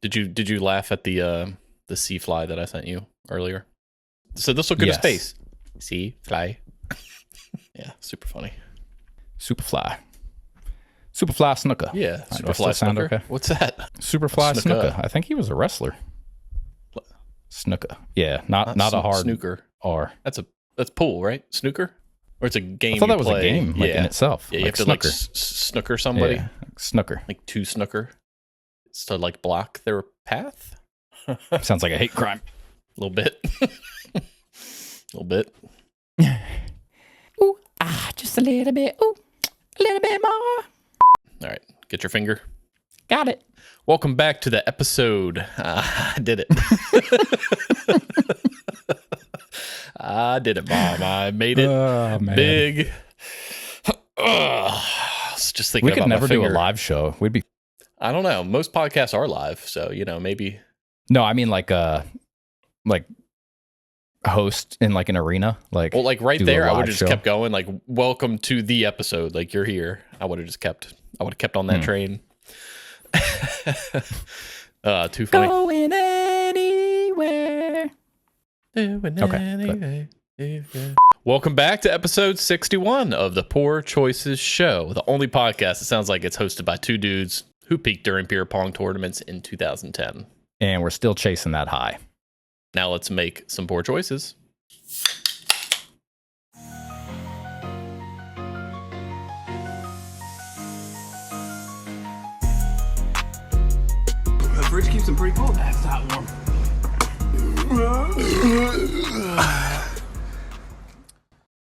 Did you laugh at the sea fly that I sent you earlier? So this look at his face. Sea fly. Yeah, super funny. Superfly Snooker. Yeah, Superfly Snooker. Okay? What's that? Superfly Snooker. I think he was a wrestler. Snooker. Yeah, not a hard snooker. R. That's pool, right? Snooker? Or it's a game. I thought that was a game in itself. Yeah, you have to snooker. Snooker somebody. Yeah, snooker. Like two snooker. It's to like block their path. Sounds like a hate crime. A little bit. A little bit. Ooh, just a little bit. Ooh, a little bit more. All right, get your finger. Got it. Welcome back to the episode. I did it. I did it, Mom. I made it big. Just thinking we could about never my finger. do a live show. We'd be. I don't know. Most podcasts are live, so maybe. No, I mean like host in like an arena, like right there. I would have just kept going. Like, welcome to the episode. Like, you're here. I would have kept on that train. Too funny. Going anywhere. Okay. Welcome back to episode 61 of the Poor Choices Show, the only podcast that sounds like it's hosted by two dudes who peaked during beer pong tournaments in 2010. And we're still chasing that high. Now let's make some poor choices. The fridge keeps them pretty cold. That's not warm.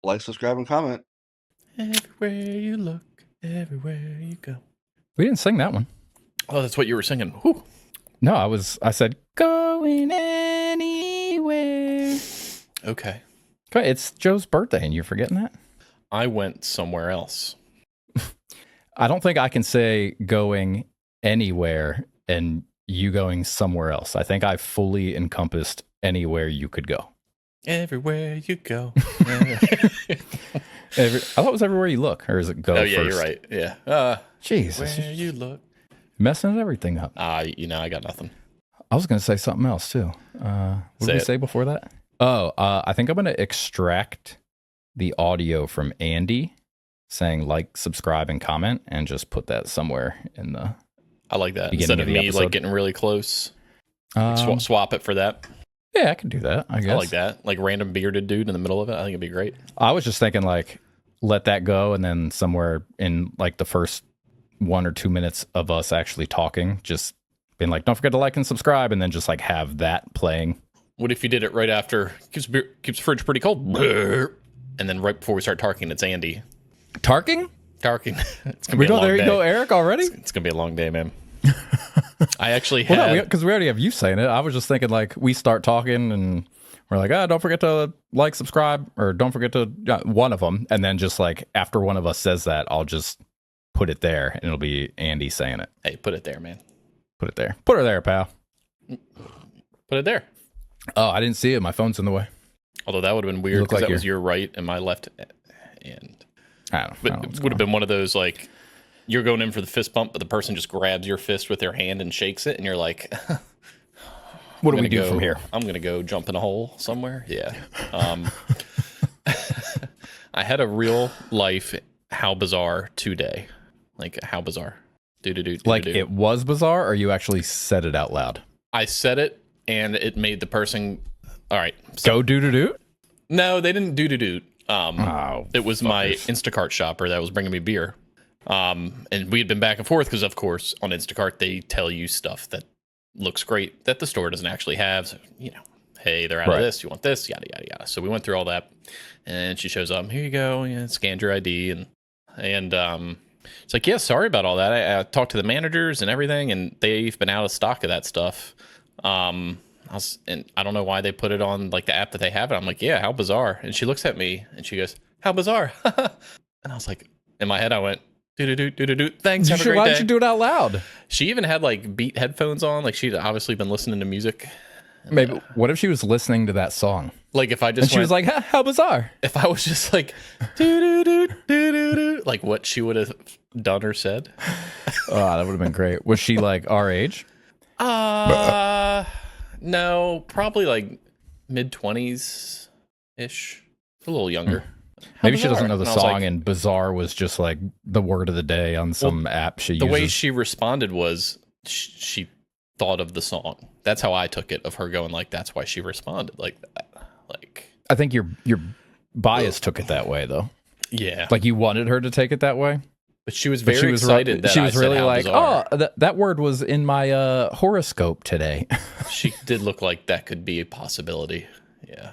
Like, subscribe, and comment. Everywhere you look, everywhere you go. We didn't sing that one. Oh, that's what you were singing. Whew. No, I said going anywhere. Okay. It's Joe's birthday and you're forgetting that? I went somewhere else. I don't think I can say going anywhere and you going somewhere else. I think I fully encompassed anywhere you could go. Everywhere you go. I thought it was everywhere you look, or is it go Oh, yeah, first? you're right. Yeah. Jesus. Where you look. Messing everything up. I got nothing. I was going to say something else, too. What did we say before that? Oh, I think I'm going to extract the audio from Andy saying like, subscribe, and comment, and just put that somewhere in the I like that. beginning Instead of me episode. like getting really close. Swap it for that. Yeah, I can do that, I guess. I like that. Like random bearded dude in the middle of it. I think it'd be great. I was just thinking like, let that go, and then somewhere in like the first 1 or 2 minutes of us actually talking, just being like, don't forget to like and subscribe, and then just like have that playing. What if you did it right after keeps the fridge pretty cold, and then right before we start talking, it's Andy Tarking? It's gonna be a long there day. You go, Eric, already? It's gonna be a long day, man. I actually had... Well, no, because we already have you saying it. I was just thinking like we start talking and we're like, don't forget to like, subscribe, or don't forget to one of them. And then just like after one of us says that, I'll just put it there and it'll be Andy saying it. Hey, put it there, man. Put it there. Put her there, pal. Put it there. Oh, I didn't see it. My phone's in the way. Although that would have been weird because that was your right and my left end. I don't know. But it would have been one of those like you're going in for the fist bump, but the person just grabs your fist with their hand and shakes it, and you're like, what do we do from here? I'm gonna go jump in a hole somewhere. Yeah. I had a real life how bizarre today. Like how bizarre. Like it was bizarre, or you actually said it out loud? I said it and it made the person all right. So, go do. No, they didn't do. It was my Instacart shopper that was bringing me beer. And we had been back and forth because, of course, on Instacart, they tell you stuff that looks great that the store doesn't actually have. So, hey, they're out of this. You want this? Yada, yada, yada. So we went through all that. And she shows up. Here you go. Scanned your ID. And it's like, yeah, sorry about all that. I talked to the managers and everything, and they've been out of stock of that stuff. And I don't know why they put it on like the app that they have it. I'm like, yeah, how bizarre. And she looks at me and she goes, how bizarre. And I was like, in my head, I went, do. Thanks. Have a great day. Why did you do it out loud? She even had like Beat headphones on. Like she'd obviously been listening to music. Maybe. What if she was listening to that song? Like if I just and she was like, how bizarre. If I was just like, do, like what she would have done or said. Oh, that would have been great. Was she like our age? No, probably like mid-20s ish. A little younger. Maybe she doesn't Bizarre. know the And I was song, like, and bizarre was just like the word of the day on some app she the uses. way she responded was she thought of the song. That's how I took it, of her going like, that's why she responded like that. Like, I think your bias took it that way, though. yeah. Like you wanted her to take it that way. But she was But very excited that she I was said really how like, bizarre. oh, that word was in my horoscope today. She did look like that could be a possibility. Yeah.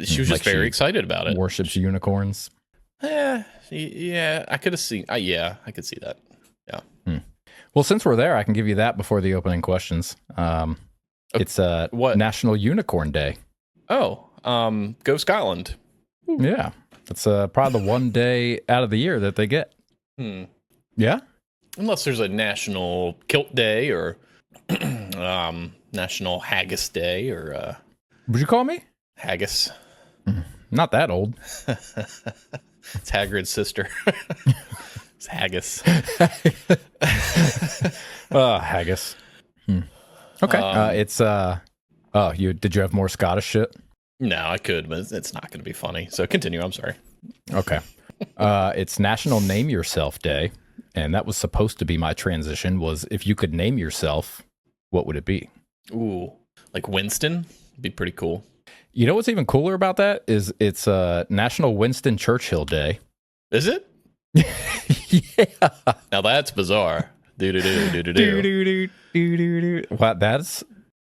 She was Like just very she excited about it. Worships unicorns. Yeah, I could have seen. Yeah, I could see that. Yeah. Well, since we're there, I can give you that before the opening questions. It's what? National Unicorn Day. Oh, go Scotland. Yeah, it's probably the one day out of the year that they get. Yeah. Unless there's a National Kilt Day or National Haggis Day or Would you call me? haggis. Not that old. It's Hagrid's sister. It's haggis. Haggis. Okay. It's oh, did you have more Scottish shit? No, I could, but it's not going to be funny. So continue. I'm sorry. Okay. It's National Name Yourself Day, and that was supposed to be my transition. Was if you could name yourself, what would it be? Ooh, like Winston? Be pretty cool. You know what's even cooler about that is it's National Winston Churchill Day. Is it? Yeah. Now that's bizarre. Do. Wow,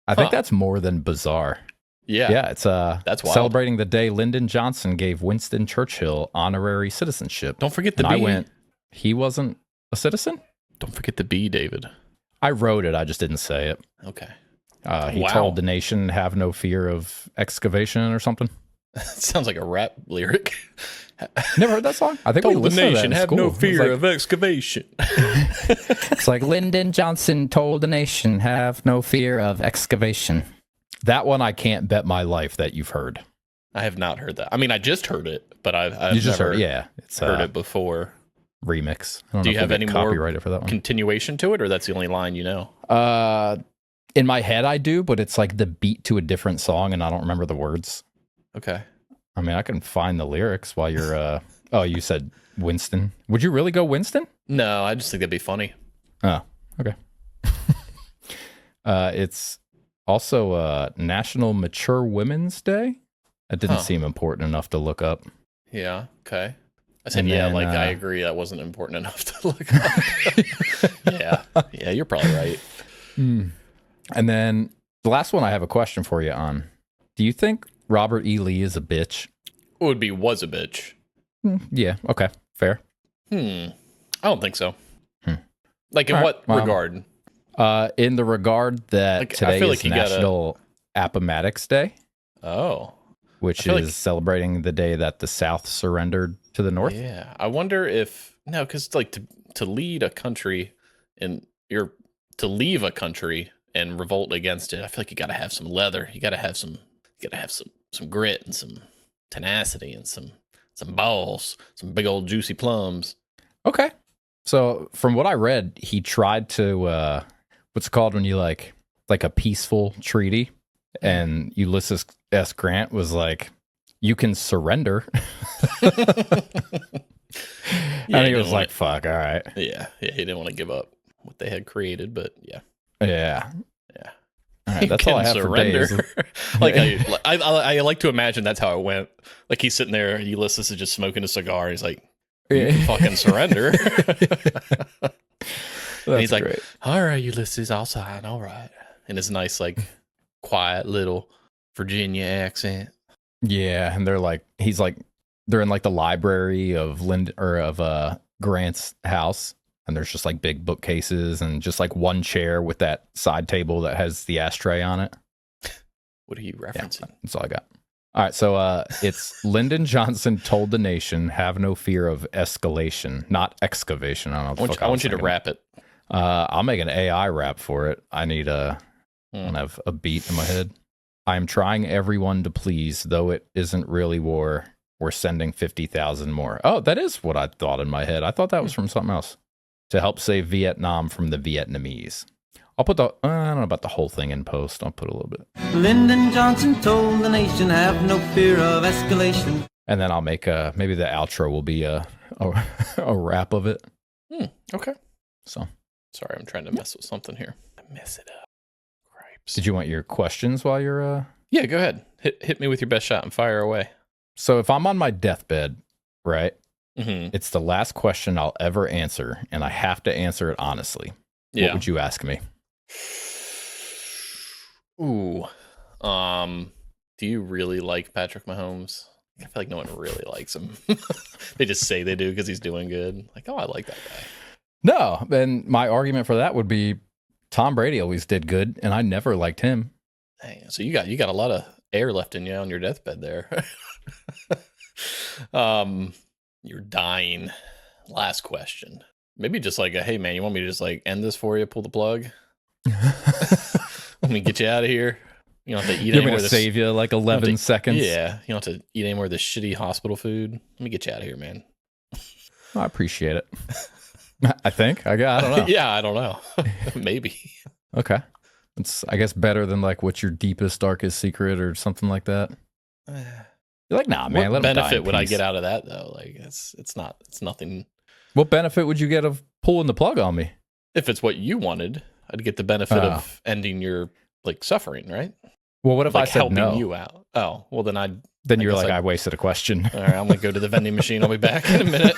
I think that's more than bizarre. Yeah. Yeah, it's That's wild. celebrating the day Lyndon Johnson gave Winston Churchill honorary citizenship. Don't forget the And B. I went, he wasn't a citizen? Don't forget the B, David. I wrote it, I just didn't say it. Okay. He Wow. told the nation, have no fear of excavation or something. Sounds like a rap lyric. Never heard that song? I think we Told the listened to that nation, in have school. no It was fear like- of excavation. It's like Lyndon Johnson told the nation, have no fear of excavation. That one I can't bet my life that you've heard. I have not heard that. I mean, I just heard it, but I've You just never heard, yeah. It's heard it before. remix. I don't Do know you if have we'll any get more copyrighted for that one? continuation to it, or that's the only line you know? In my head I do, but it's like the beat to a different song, and I don't remember the words. Okay. I mean, I can find the lyrics while you're. Oh, you said Winston. Would you really go Winston? No, I just think that'd be funny. Oh, okay. It's also National Mature Women's Day. That didn't seem important enough to look up. Yeah. Okay. I said, And yeah, then, like I agree. That wasn't important enough to look up. Yeah. Yeah, you're probably right. And then the last one I have a question for you on. Do you think Robert E. Lee is a bitch? It would be was a bitch. Yeah. Okay. Fair. I don't think so. Like in All right, what well, regard? In the regard that Like, I today feel is like you gotta- National Appomattox Day, Oh. which feel is like- celebrating the day that the South surrendered to the North. Yeah. I wonder if no, because like to lead a country and to leave a country and revolt against it, I feel like you gotta have some leather. You gotta have some grit and some tenacity and some balls, some big old juicy plums. Okay. So from what I read, he tried to what's it called when you like a peaceful treaty, and Ulysses S. Grant was like, you can surrender. And he was like, fuck, all right. Yeah, he didn't want to give up what they had created, but yeah. Yeah. Yeah. All right, that's all I have for days. Like I like to imagine that's how it went. Like he's sitting there, Ulysses is just smoking a cigar. He's like, you can fucking surrender. And he's like, great. all right, Ulysses, I'll sign. All right. In his nice, like, quiet little Virginia accent. Yeah, and they're in like the library of Grant's house, and there's just like big bookcases and just like one chair with that side table that has the ashtray on it. What are you referencing? That's all I got. All right, so it's Lyndon Johnson told the nation, have no fear of escalation, not excavation. I don't know what the fuck I want you to thinking. rap it. I'll make an AI rap for it. I need I don't have a beat in my head. I am trying everyone to please, though it isn't really war. We're sending 50,000 more. Oh, that is what I thought in my head. I thought that was from something else. To help save Vietnam from the Vietnamese. I'll put the, I don't know about the whole thing in post. I'll put a little bit. Lyndon Johnson told the nation, have no fear of escalation. And then I'll make maybe the outro will be a wrap of it. Okay. So sorry, I'm trying to mess with something here. I mess it up. Cripes. did you want your questions while you're Yeah, go ahead. Hit me with your best shot and fire away. So if I'm on my deathbed, right? Mm-hmm. It's the last question I'll ever answer, and I have to answer it honestly. Yeah. What would you ask me? Ooh. Do you really like Patrick Mahomes? I feel like no one really likes him. They just say they do because he's doing good. Like, oh, I like that guy. No, and my argument for that would be Tom Brady always did good, and I never liked him. Dang, so you got a lot of air left in you on your deathbed there. You're dying. Last question. Maybe just like a, hey man, you want me to just like end this for you? Pull the plug. Let me get you out of here. You don't have to eat You're any more going of to this. save you like 11 seconds. Yeah, you don't have to eat any more of this shitty hospital food. Let me get you out of here, man. I appreciate it. I think. I don't know. Yeah, I don't know. Maybe. Okay. It's, I guess, better than like what's your deepest, darkest secret or something like that. You're like, nah, man. What let him die benefit in would I peace. get out of that though? Like, it's nothing. What benefit would you get of pulling the plug on me? If it's what you wanted, I'd get the benefit of ending your like suffering, right? Well, what if Like I said helping no? you out. Oh, well then Then you're guess like, I wasted a question. all right, I'm gonna go to the vending machine. I'll be back in a minute.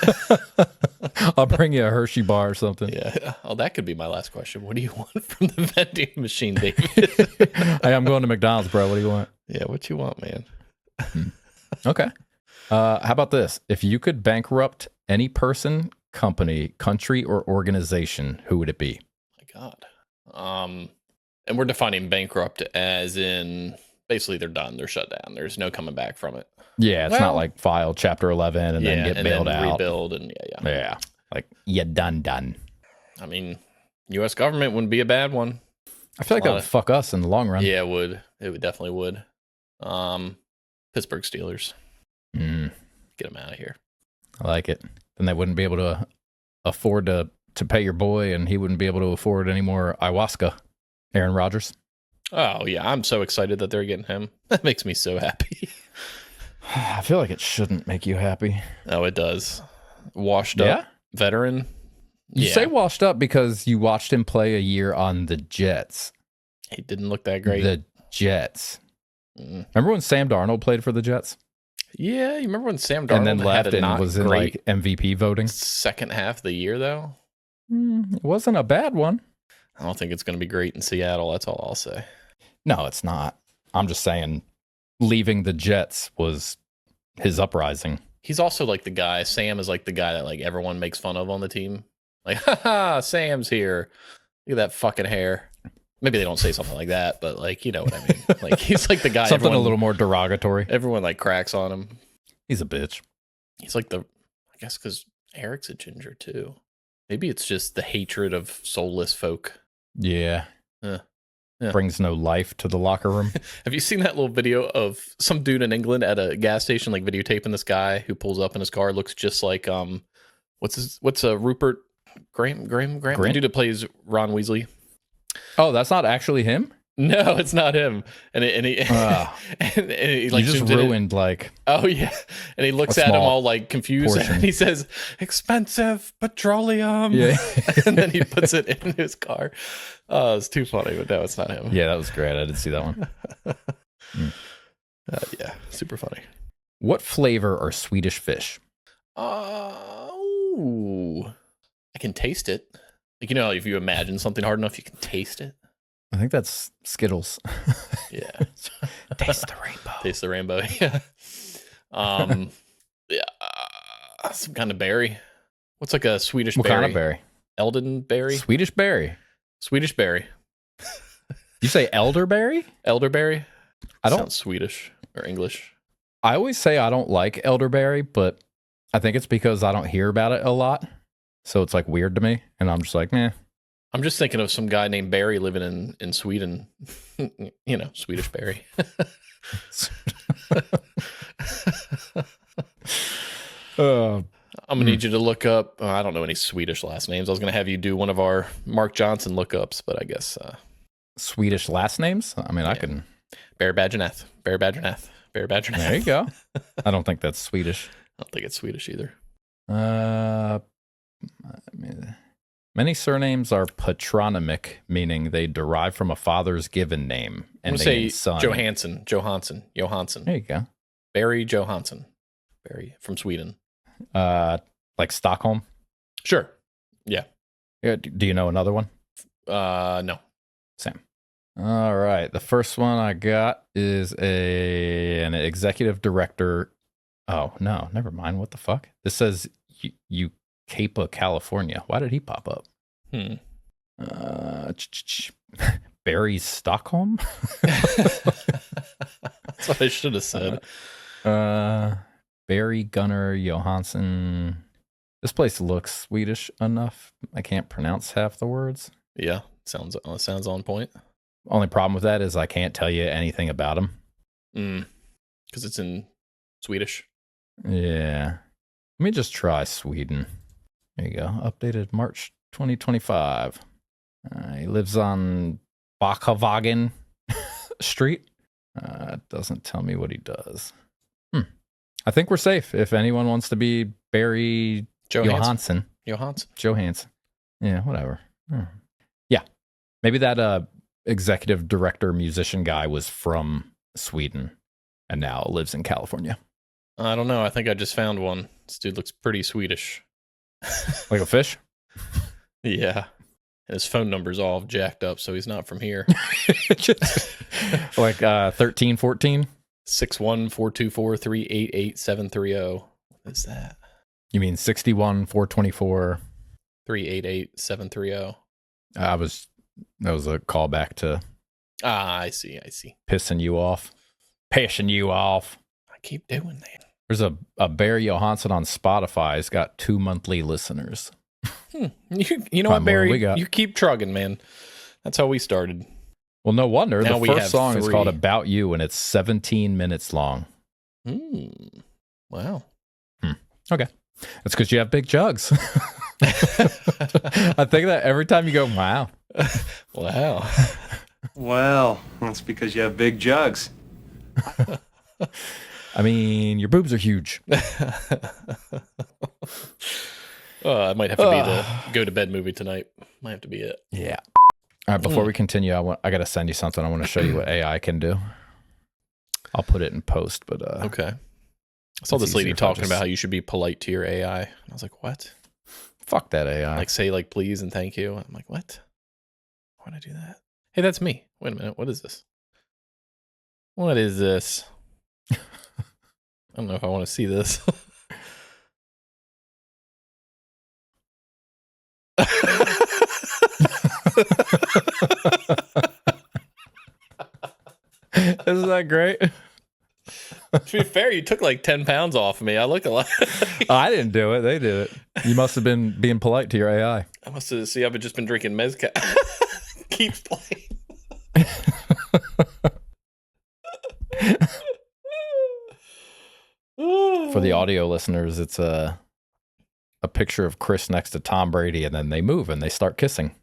I'll bring you a Hershey bar or something. Yeah. Oh, that could be my last question. What do you want from the vending machine, David? Hey, I'm going to McDonald's, bro. What do you want? Yeah, what you want, man? Okay. How about this? If you could bankrupt any person, company, country, or organization, who would it be? My God. And we're defining bankrupt as in basically they're done, they're shut down. There's no coming back from it. Yeah, it's Well, not like file Chapter 11 and then get and bailed then out. rebuild, and yeah. Yeah, like you done. I mean, U.S. government wouldn't be a bad one. I feel like that would fuck us in the long run. Yeah, it would. It would definitely would. Pittsburgh Steelers. Mm, Get them out of here. I like it. Then they wouldn't be able to afford to pay your boy, and he wouldn't be able to afford any more ayahuasca. Aaron Rodgers. Oh yeah, I'm so excited that they're getting him. That makes me so happy. I feel like it shouldn't make you happy. Oh, it does. Washed up Yeah? veteran. You Yeah. say washed up because you watched him play a year on the Jets. He didn't look that great. The Jets. Mm. Remember when Sam Darnold played for the Jets? Yeah, you remember when Sam Darnold And then left had a and not was in great like MVP voting? second half of the year though? It wasn't a bad one. I don't think it's going to be great in Seattle. That's all I'll say. No, it's not. I'm just saying leaving the Jets was his uprising. He's also like the guy. Sam is like the guy that like everyone makes fun of on the team. Like, haha, Sam's here. Look at that fucking hair. Maybe they don't say something like that, but like, you know what I mean? Like, he's like the guy. Something everyone, a little more derogatory. Everyone like cracks on him. He's a bitch. He's like I guess because Eric's a ginger too. Maybe it's just the hatred of soulless folk. Yeah. Yeah. Brings no life to the locker room. Have you seen that little video of some dude in England at a gas station, like videotaping this guy who pulls up in his car, looks just like what's Rupert Graham? The dude that plays Ron Weasley. Oh, that's not actually him? No, it's not him. And he and he like you just zooms in ruined like oh yeah, and he looks a at him small all like confused, portion. and he says, "Expensive petroleum." Yeah. And then he puts it in his car. Oh, it's too funny, but no, it's not him. Yeah, that was great. I didn't see that one. Yeah, super funny. What flavor are Swedish fish? Oh, I can taste it. Like, you know, if you imagine something hard enough, you can taste it. I think that's Skittles. Yeah. Taste the rainbow. Taste the rainbow. Yeah. Yeah. Some kind of berry. What's like a Swedish What berry? kind of berry? Eldenberry? Swedish berry. Swedish berry. You say elderberry? Elderberry? I don't. Sounds Swedish or English. I always say I don't like elderberry, but I think it's because I don't hear about it a lot. So it's like weird to me. And I'm just like, meh. I'm just thinking of some guy named Barry living in Sweden. You know, Swedish berry. I'm gonna need you to look up. I don't know any Swedish last names. I was gonna have you do one of our Mark Johnson lookups, but I guess Swedish last names. I mean, I can. Bear Badgernath. Bear Badgernath. Bear Badgernath. There you go. I don't think that's Swedish. I don't think it's Swedish either. I mean, many surnames are patronymic, meaning they derive from a father's given name. I'm And gonna they say mean son. Johansson. There you go. Barry Johansson. Barry from Sweden. Like Stockholm. Sure. Yeah. Do you know another one? No. Same. All right. The first one I got is an executive director. Oh, no, never mind. What the fuck? This says Ucapa, California. Why did he pop up? Barry Stockholm? That's what I should have said. Barry Gunnar Johansson. This place looks Swedish enough. I can't pronounce half the words. Yeah. Sounds on point. Only problem with that is I can't tell you anything about him. Because it's in Swedish. Yeah. Let me just try Sweden. There you go. Updated March 2025. He lives on Bakavagen Street. Doesn't tell me what he does. I think we're safe if anyone wants to be Barry Johansson. Johansson. Yeah, whatever. Yeah. Maybe that executive director musician guy was from Sweden and now lives in California. I don't know. I think I just found one. This dude looks pretty Swedish. Like a fish? Yeah. His phone number's all jacked up, so he's not from here. Like 1314? 61424388730. What is that? You mean 61-424? 388730. That was a callback to I see. pissing you off. Pissing you off. I keep doing that. There's a Barry Johansson on Spotify. He's got 2 monthly listeners. You know what, Barry? You keep trugging, man. That's how we started. Well, no wonder. Now The first song is called About You, and it's 17 minutes long. Wow. Okay. That's because you have big jugs. I think that every time you go, wow. Wow. Well, that's because you have big jugs. I mean, your boobs are huge. I might have to be the go to bed movie tonight. Might have to be it. Yeah. All right. Before we continue, I got to send you something. I want to show you what AI can do. I'll put it in post, but okay. I saw this lady talking about how you should be polite to your AI. I was like, what? Fuck that AI. Like say like please and thank you. I'm like, what? Why would I do that? Hey, that's me. Wait a minute. What is this? What is this? I don't know if I want to see this. Isn't that great? To be fair, you took like 10 pounds off of me. I look a lot. I didn't do it. They did it. You must have been being polite to your AI. I must have. See, I've just been drinking mezcal. Keeps playing. For the audio listeners, it's a picture of Chris next to Tom Brady, and then they move and they start kissing.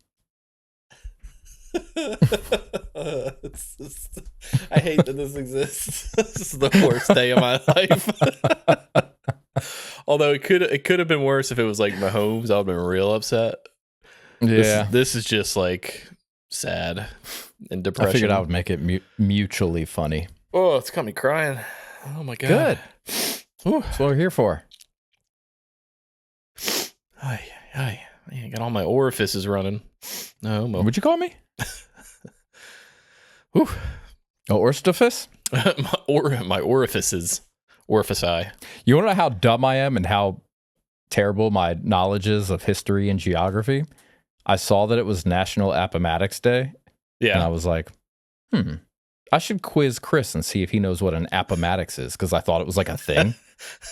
I hate that this exists. This is the worst day of my life. Although it could have been worse if it was like Mahomes. I'd have been real upset. Yeah, this is just like sad and depression. I figured I would make it mutually funny. Oh, it's got me crying. Oh my god. Good. That's what we're here for. I got all my orifices running. No, would you call me? Ooh. Orifice? my orifices. Orifici. You want to know how dumb I am and how terrible my knowledge is of history and geography? I saw that it was National Appomattox Day. Yeah. And I was like, I should quiz Chris and see if he knows what an Appomattox is, because I thought it was like a thing.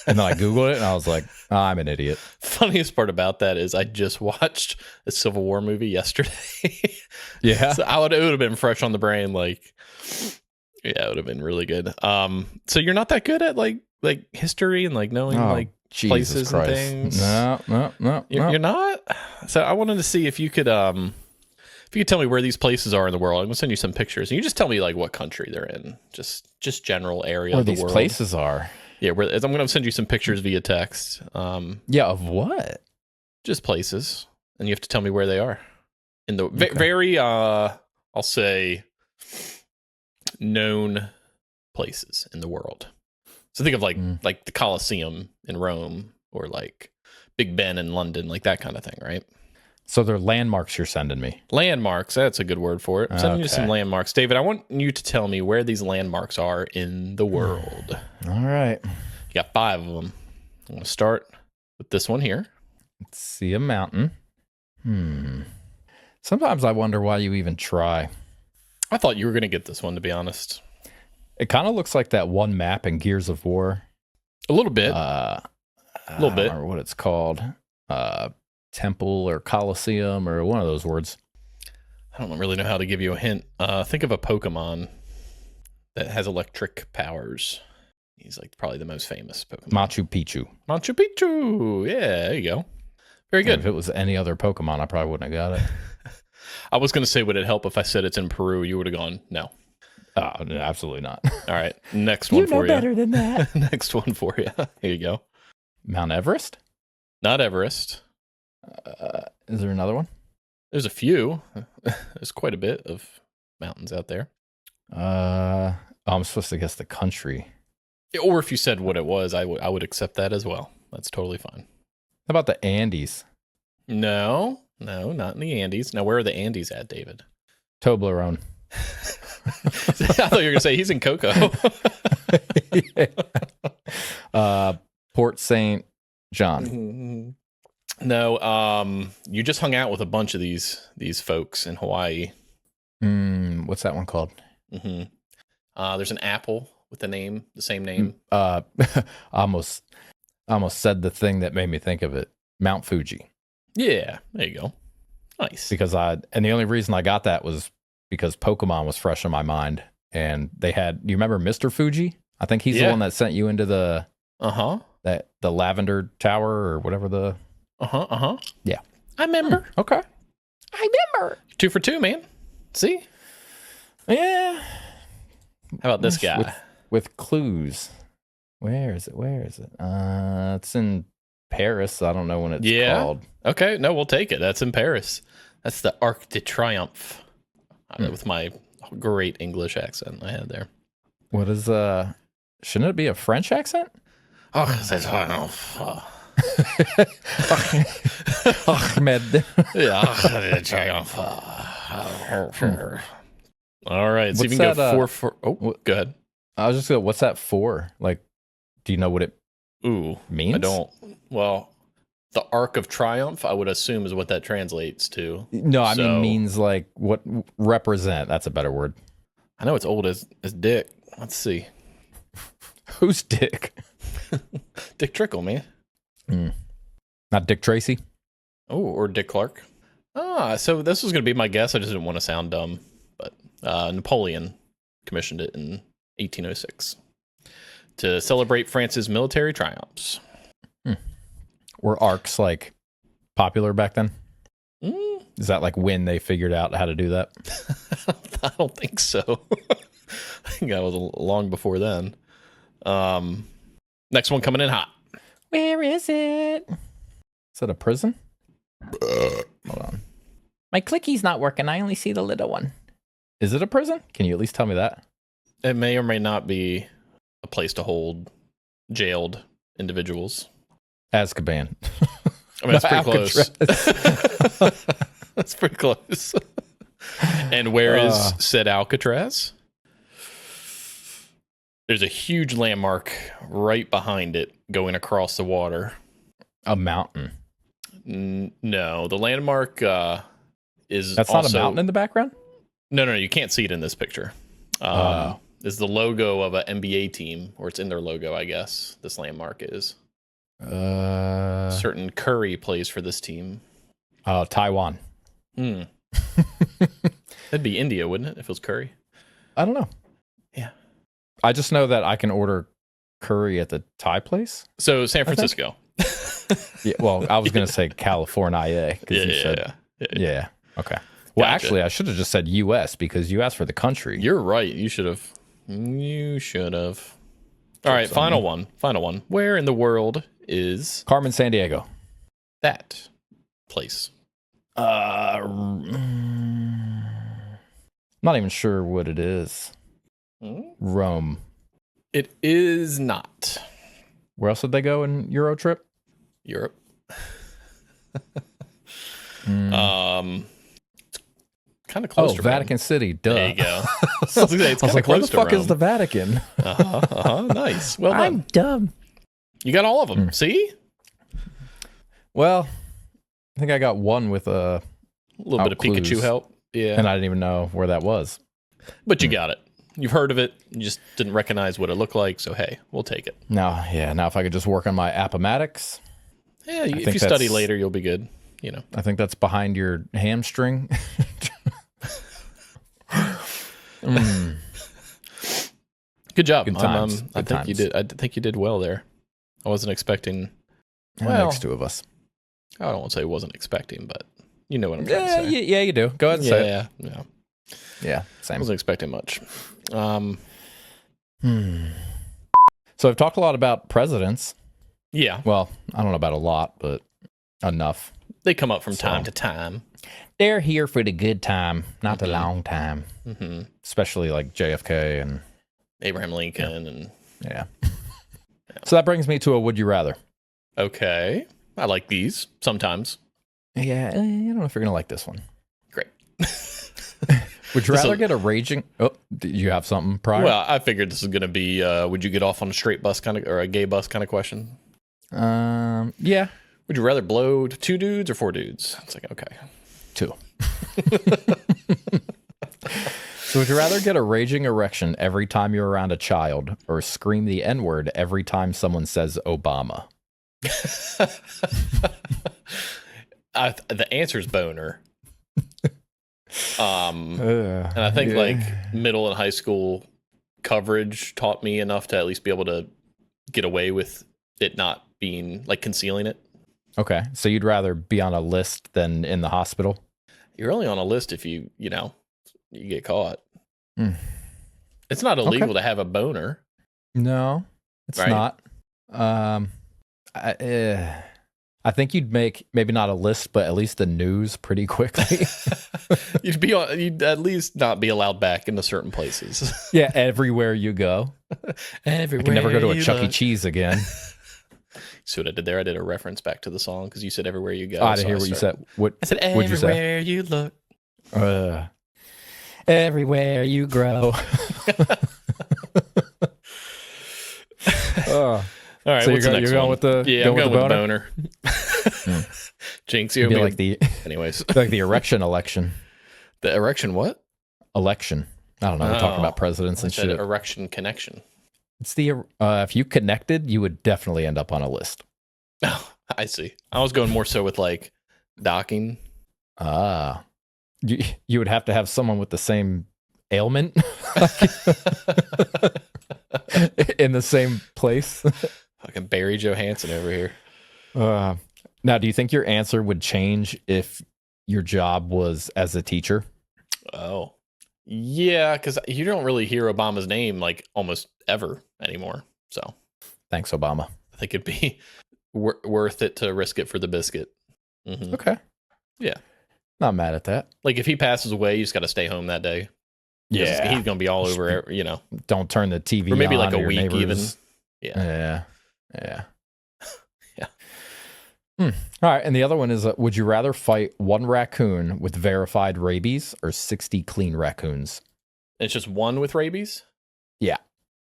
And then I Googled it and I was like, I'm an idiot. Funniest part about that is I just watched a Civil War movie yesterday. Yeah. So it would have been fresh on the brain. Like, yeah, it would have been really good. So you're not that good at like history and like knowing like Jesus places Christ. and things? No. You're not? So I wanted to see if you could tell me where these places are in the world. I'm gonna send you some pictures, and you just tell me like what country they're in, just general area Where of the these world. places are. Yeah, I'm gonna send you some pictures via text. Yeah, of what? Just places, and you have to tell me where they are in the very I'll say known places in the world. So think of like the Colosseum in Rome, or like Big Ben in London, like that kind of thing, right? So they're landmarks you're sending me. Landmarks, that's a good word for it. I'm sending you some Okay. landmarks. David, I want you to tell me where these landmarks are in the world. All right. You got 5 of them. I'm going to start with this one here. Let's see a mountain. Sometimes I wonder why you even try. I thought you were going to get this one, to be honest. It kind of looks like that one map in Gears of War. A little bit. A little bit. I don't remember what it's called. Temple or Colosseum or one of those words. I don't really know how to give you a hint. Think of a Pokemon that has electric powers. He's like probably the most famous Pokemon. Machu Picchu. Machu Picchu. Yeah, there you go. Very good. If it was any other Pokemon, I probably wouldn't have got it. I was going to say, would it help if I said it's in Peru? You would have gone, no. Oh, no, absolutely not. All right. Next one for you. You know better than that. Next one for you. Here you go. Mount Everest? Not Everest. Is there another one? There's a few. There's quite a bit of mountains out there. I'm supposed to guess the country. Or if you said what it was, I would accept that as well. That's totally fine. How about the Andes? No, not in the Andes. Now, where are the Andes at, David? Toblerone. I thought you were going to say he's in Cocoa. Port St. John. No, you just hung out with a bunch of these folks in Hawaii. What's that one called? There's an apple with the same name. I almost said the thing that made me think of it. Mount Fuji. Yeah, there you go. Nice. And the only reason I got that was because Pokemon was fresh in my mind, and they had. Do you remember Mr. Fuji? I think he's the one that sent you into the the Lavender Tower or whatever the. Yeah, I remember. Okay, I remember. 2 for 2, man. See? Yeah. How about this guy? With clues. Where is it? It's in Paris. I don't know when it's called. Okay, no, we'll take it. That's in Paris. That's the Arc de Triomphe. With my great English accent I had there. What is shouldn't it be a French accent? Arc de Triomphe. Ahmed. Yeah, Arc de Triomphe. All right, so you can go 4 for. Oh, go ahead. I was just going, what's that for? Like, do you know what it means? I don't. Well, the Arc of Triumph, I would assume, is what that translates to. No, I mean means like what represent. That's a better word. I know it's old as Dick. Let's see. Who's Dick? Dick Trickle, man. Not Dick Tracy? Oh, or Dick Clark. So this was going to be my guess. I just didn't want to sound dumb. But Napoleon commissioned it in 1806 to celebrate France's military triumphs. Were arcs like popular back then? Is that like when they figured out how to do that? I don't think so. I think that was long before then. Next one coming in hot. Where is it? Is it a prison? Hold on. My clickie's not working. I only see the little one. Is it a prison? Can you at least tell me that? It may or may not be a place to hold jailed individuals. Azkaban. I mean, that's pretty close. That's pretty close. And where is said Alcatraz? There's a huge landmark right behind it going across the water. A mountain. No, the landmark is That's also... not a mountain in the background? No, you can't see it in this picture. Is the logo of an NBA team, or it's in their logo, I guess. This landmark is. Certain Curry plays for this team. Taiwan. That'd be India, wouldn't it, if it was Curry? I don't know. Yeah. I just know that I can order curry at the Thai place. So San Francisco. Yeah, well, I was going to say California. Yeah. Okay. Well, Gotcha. actually, I should have just said U.S. because you asked for the country. You're right. You should have. All right, final one. Where in the world is Carmen, San Diego. that place? Not even sure what it is. Rome. It is not Where else did they go in Euro trip? Europe. Kind of close to Vatican Rome. City. Duh. There you go. I was like, where the fuck is the Vatican? Nice. Well done. I'm dumb. You got all of them. See? Well, I think I got one with A little bit of clues. Pikachu help. Yeah. and I didn't even know where that was. But you got it. You've heard of it. You just didn't recognize what it looked like. So, hey, we'll take it. Now if I could just work on my Appomattox. Yeah, if think you study that's- later, you'll be good. I think that's behind your hamstring. Good job. Good times. I Good think you times. did. I think you did well there. I wasn't expecting. Well, next two of us. I don't want to say wasn't expecting, but you know what I'm trying to say. Yeah, you do. Go ahead and say it. Yeah. Yeah, I same. wasn't expecting much. So I've talked a lot about presidents. Yeah, Well, I don't know about a lot, but enough. they come up from time to time. They're here for the good time, not the long time. Mm-hmm. Especially like JFK and Abraham Lincoln and yeah. So that brings me to a would you rather. okay, I like these sometimes. Yeah, I don't know if you're gonna like this one. Great. Would you This'll- rather get a raging? Oh, do you have something prior? Well, I figured this is going to be would you get off on a straight bus kind of or a gay bus kind of question? Yeah, Would you rather blow to 2 dudes or 4 dudes? It's like, okay. 2. So would you rather get a raging erection every time you're around a child, or scream the N-word every time someone says Obama? The answer is boner. And I think like middle and high school coverage taught me enough to at least be able to get away with it not being like concealing it. Okay, so you'd rather be on a list than in the hospital? You're only on a list if you get caught. Mm. It's not illegal to have a boner. No, it's Right. not. I think you'd make maybe not a list, but at least the news pretty quickly. You'd at least not be allowed back into certain places. Yeah, everywhere you go. Everywhere I can never go to a you Chuck E. look. Cheese again. See what I did there? I did a reference back to the song because you said everywhere you go. I didn't so hear what you started- said. What I said what'd you say? everywhere you look. Everywhere you grow. All right, So what's the next you're going one? with the Yeah, I'm going with the boner. Jinx, you owe It'd be me like the anyways. like the erection election. The erection what? Election. I don't know. We're talking Oh, about presidents I and said shit. erection connection. It's the if you connected, you would definitely end up on a list. Oh, I see. I was going more so with like docking. Ah, you would have to have someone with the same ailment in the same place. Fucking Barry Johansson over here. Now, do you think your answer would change if your job was as a teacher? Oh, yeah, because you don't really hear Obama's name like almost ever anymore. So Thanks, Obama. I think it'd be worth it to risk it for the biscuit. Mhm. Okay. Yeah. Not mad at that. Like if he passes away, you just got to stay home that day. He's gonna be all over. Don't turn the TV or maybe on, like a your week neighbors. even. Yeah. Yeah. Yeah. All right. And the other one is, would you rather fight one raccoon with verified rabies or 60 clean raccoons? It's just one with rabies. Yeah.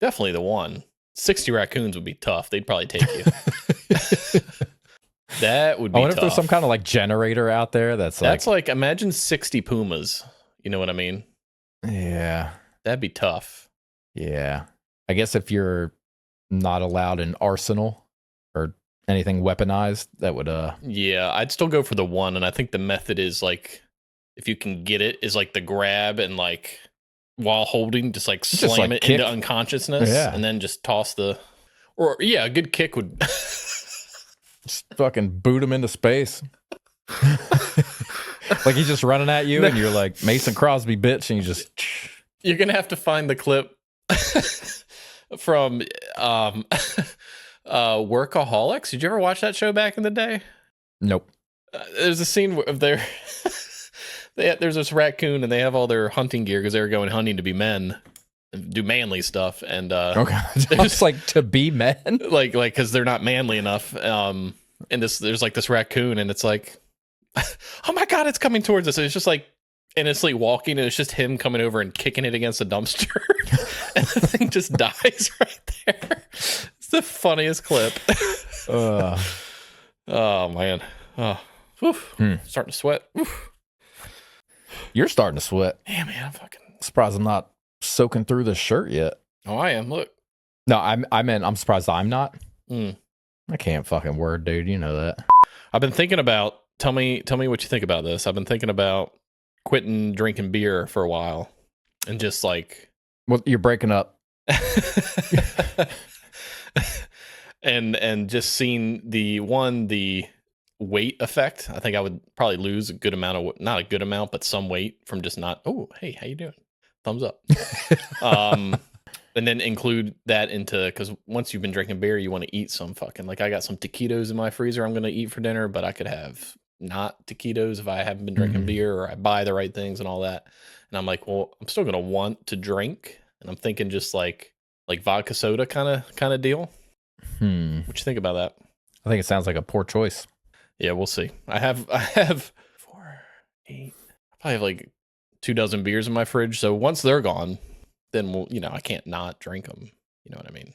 Definitely the one. 60 raccoons would be tough. They'd probably take you. That would be I wonder tough. if there's some kind of like generator out there that's like imagine 60 pumas. You know what I mean? yeah. That'd be tough. Yeah. I guess if you're not allowed an arsenal or anything weaponized, that would Yeah, I'd still go for the one, and I think the method is like if you can get it, is like the grab and like while holding, just like slam like it kick. into unconsciousness, Yeah. and then just toss the. Or yeah, a good kick would. Just fucking boot him into space. Like he's just running at you, and you're like Mason Crosby, bitch, and you just. You're gonna have to find the clip from Workaholics. Did you ever watch that show back in the day? Nope. There's a scene of their there's this raccoon, and they have all their hunting gear because they were going hunting to be men, and do manly stuff, and okay, just like to be men, like because they're not manly enough. And there's like this raccoon, and it's like, oh my god, it's coming towards us. And it's just like innocently walking, and it's just him coming over and kicking it against a dumpster, and the thing just dies right there. It's the funniest clip. Oh man. Oh, starting to sweat. Oof. You're starting to sweat. Yeah, man, I'm fucking surprised I'm not soaking through this shirt yet. Oh, I am. Look. No, I meant I'm surprised I'm not. I can't fucking word, dude. You know that. I've been thinking about. Tell me what you think about this. I've been thinking about quitting drinking beer for a while, and just like. Well, you're breaking up. and just seeing the weight effect. I think I would probably lose a good amount of, not a good amount, but some weight from just not, oh, hey, how you doing? Thumbs up. And then include that into, because once you've been drinking beer, you want to eat some fucking, like I got some taquitos in my freezer I'm going to eat for dinner, but I could have not taquitos if I haven't been drinking beer, or I buy the right things and all that. And I'm like, well, I'm still going to want to drink. And I'm thinking just like vodka soda kind of deal. What you think about that? I think it sounds like a poor choice. Yeah, we'll see. I have 4, 8. I probably have like 2 dozen beers in my fridge. So once they're gone, then we'll, I can't not drink them. You know what I mean?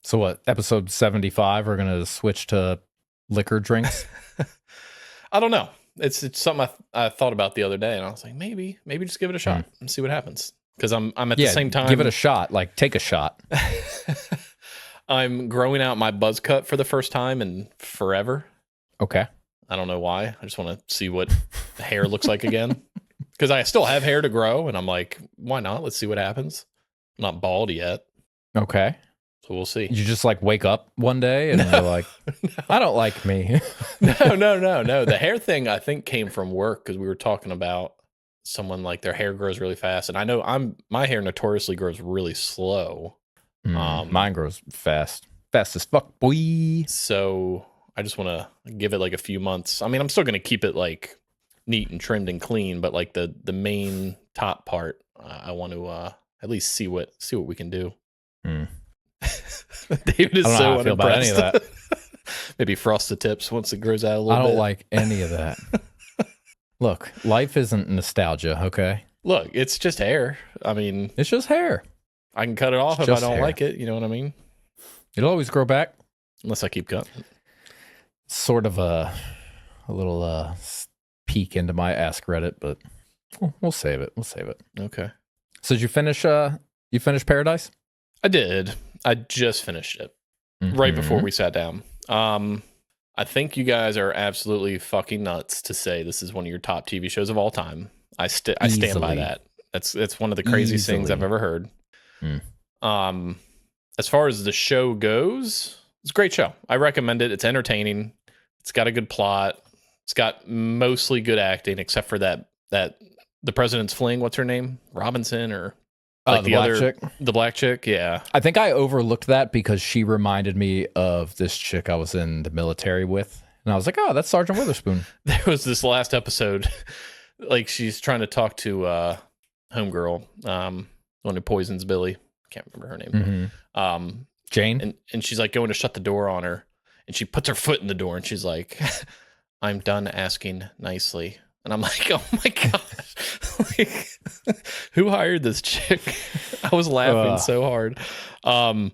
So what? Episode 75, we're gonna switch to liquor drinks. I don't know. It's something I thought about the other day, and I was like, maybe just give it a shot and see what happens. Because I'm at the same time, give it a shot. Like take a shot. I'm growing out my buzz cut for the first time in forever. Okay. I don't know why. I just want to see what the hair looks like again. Because I still have hair to grow, and I'm like, why not? Let's see what happens. I'm not bald yet. Okay. So we'll see. You just like wake up one day and you're like, I don't like me. No. The hair thing I think came from work, because we were talking about someone like their hair grows really fast. And I know my hair notoriously grows really slow. Mine grows fast. Fast as fuck, boy. So I just want to give it like a few months. I mean, I'm still going to keep it like neat and trimmed and clean, but like the main top part, I want to at least see what we can do. David is so I feel about any of that. Maybe frost the tips once it grows out a little bit. I don't like any of that. Look, life isn't nostalgia, okay? Look, it's just hair. I mean, it's just hair. I can cut it off if I don't like it. You know what I mean? It'll always grow back. Unless I keep cutting. Sort of a little peek into my Ask Reddit, but we'll save it. Okay. So did you finish Paradise? I did. I just finished it right before we sat down. I think you guys are absolutely fucking nuts to say this is one of your top TV shows of all time. I stand by that. It's one of the craziest things I've ever heard. As far as the show goes, it's a great show. I recommend it. It's entertaining. It's got a good plot. It's got mostly good acting, except for that the president's fling. What's her name? Robinson or like the black chick? The black chick. Yeah. I think I overlooked that because she reminded me of this chick I was in the military with, and I was like, oh, that's Sergeant Witherspoon. There was this last episode, like she's trying to talk to homegirl, one who poisons Billy. Can't remember her name. Jane, and she's like going to shut the door on her, and she puts her foot in the door, and she's like, I'm done asking nicely. And I'm like, oh my gosh, like, who hired this chick? I was laughing so hard. I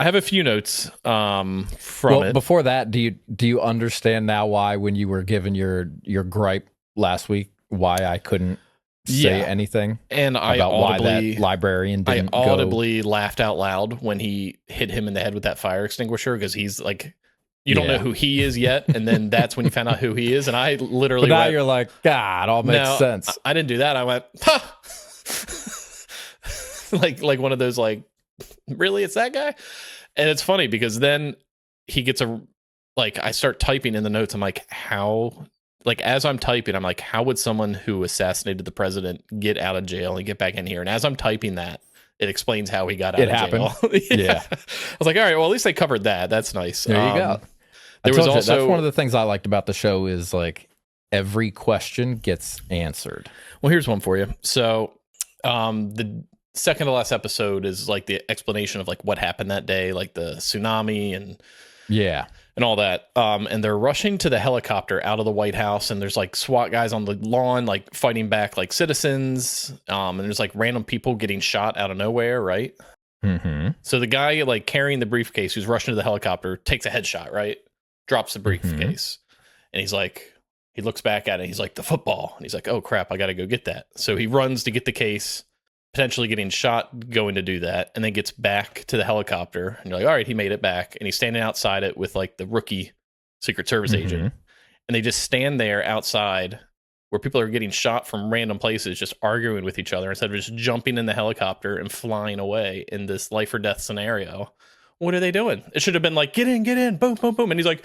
have a few notes from it. Before that, do you understand now why, when you were given your gripe last week, why I couldn't say anything? And about why that librarian didn't I audibly laughed out loud when he hit him in the head with that fire extinguisher, because he's like, you don't know who he is yet, and then that's when you found out who he is. And I literally but now you're like, God, all makes sense. I didn't do that. I went, ha! like one of those, like, really, it's that guy? And it's funny because then he gets like I start typing in the notes. I'm like, how? Like as I'm typing, I'm like, how would someone who assassinated the president get out of jail and get back in here? And as I'm typing that, it explains how he got out of jail. Yeah. I was like, all right, well, at least they covered that. That's nice. There you go. There was also that's one of the things I liked about the show is like every question gets answered. Well, here's one for you. So, the second to last episode is like the explanation of like what happened that day, like the tsunami and all that. And they're rushing to the helicopter out of the White House, and there's like SWAT guys on the lawn, like fighting back like citizens. And there's like random people getting shot out of nowhere, right? Mm-hmm. So the guy like carrying the briefcase who's rushing to the helicopter takes a headshot, right? Drops the briefcase, and he's like, he looks back at it. He's like, the football, and he's like, oh crap, I got to go get that. So he runs to get the case, potentially getting shot going to do that, and then gets back to the helicopter, and you're like, all right, he made it back, and he's standing outside it with like the rookie Secret Service agent, and they just stand there outside where people are getting shot from random places, just arguing with each other instead of just jumping in the helicopter and flying away in this life or death scenario. What are they doing? It should have been like, get in, boom, boom, boom. And he's like,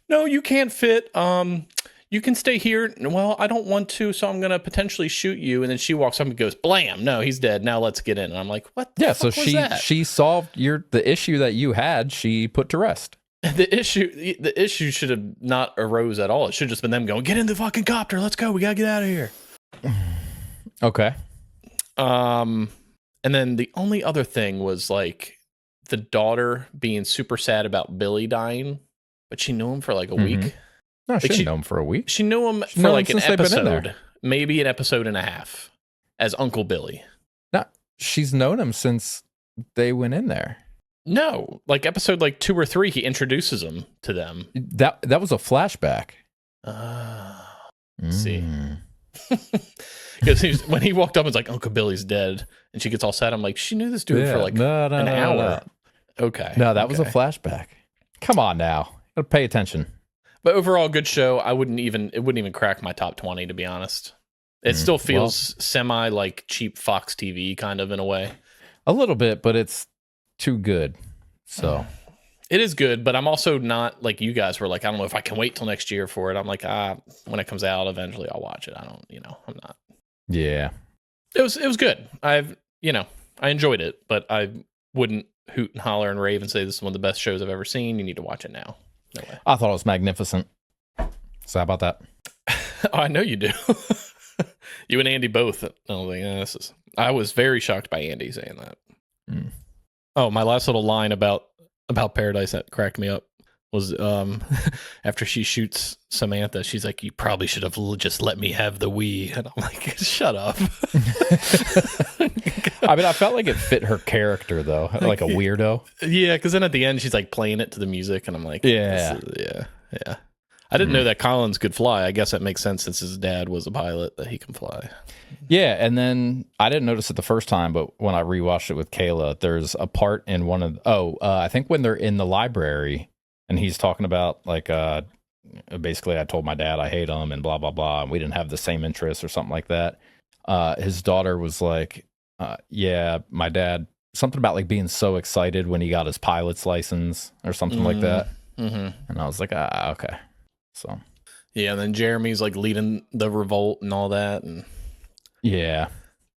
no, you can't fit. You can stay here. Well, I don't want to, so I'm going to potentially shoot you. And then she walks up and goes, blam, no, he's dead. Now let's get in. And I'm like, what the fuck was that? She solved the issue that you had, she put to rest. The issue should have not arose at all. It should have just been them going, get in the fucking copter. Let's go. We got to get out of here. Okay. And then the only other thing was like the daughter being super sad about Billy dying, but she knew him for like a week. No, Like she didn't know him for a week. She knew him for like an episode, maybe an episode and a half as Uncle Billy. No, she's known him since they went in there. No, like episode like 2 or 3, he introduces him to them. That was a flashback. See. Because when he walked up, it's like, Uncle Billy's dead. And she gets all sad. I'm like, she knew this dude for like an hour. Okay. No, that was a flashback. Come on now. Gotta pay attention. But overall, good show. It wouldn't even crack my top 20, to be honest. It still feels semi like cheap Fox TV kind of in a way. A little bit, but it's too good. So it is good, but I'm also not like you guys were like, I don't know if I can wait till next year for it. I'm like, when it comes out, eventually I'll watch it. I'm not. Yeah. It was good. I enjoyed it, but I wouldn't hoot and holler and rave and say this is one of the best shows I've ever seen. You need to watch it now. No way. I thought it was magnificent. So how about that? Oh, I know you do. You and Andy both. I was very shocked by Andy saying that. Oh, my last little line about Paradise that cracked me up was after she shoots Samantha, she's like, you probably should have just let me have the Wii. And I'm like, shut up. I mean, I felt like it fit her character, though, like a weirdo. Yeah, because then at the end, she's like playing it to the music, and I'm like, yeah. I didn't know that Collins could fly. I guess that makes sense since his dad was a pilot that he can fly. Yeah, and then I didn't notice it the first time, but when I rewatched it with Kayla, there's a part in one of I think when they're in the library and he's talking about like basically I told my dad I hate him and blah blah blah, and we didn't have the same interests or something like that. His daughter was like, yeah, my dad, something about like being so excited when he got his pilot's license or something like that. And I was like, okay. So yeah, and then Jeremy's like leading the revolt and all that, and yeah,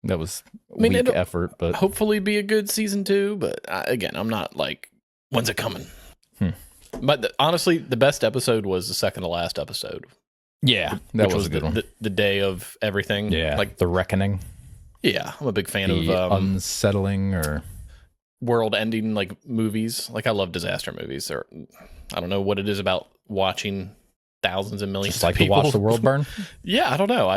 that was weak effort, but hopefully be a good season 2. But again, I'm not like, when's it coming? But honestly, the best episode was the second to last episode. Yeah, that was a good one. The day of everything. Yeah, like the reckoning. Yeah, I'm a big fan of unsettling or world-ending like movies. Like I love disaster movies. Or I don't know what it is about watching thousands and millions just like of people to watch the world burn. Yeah, I don't know.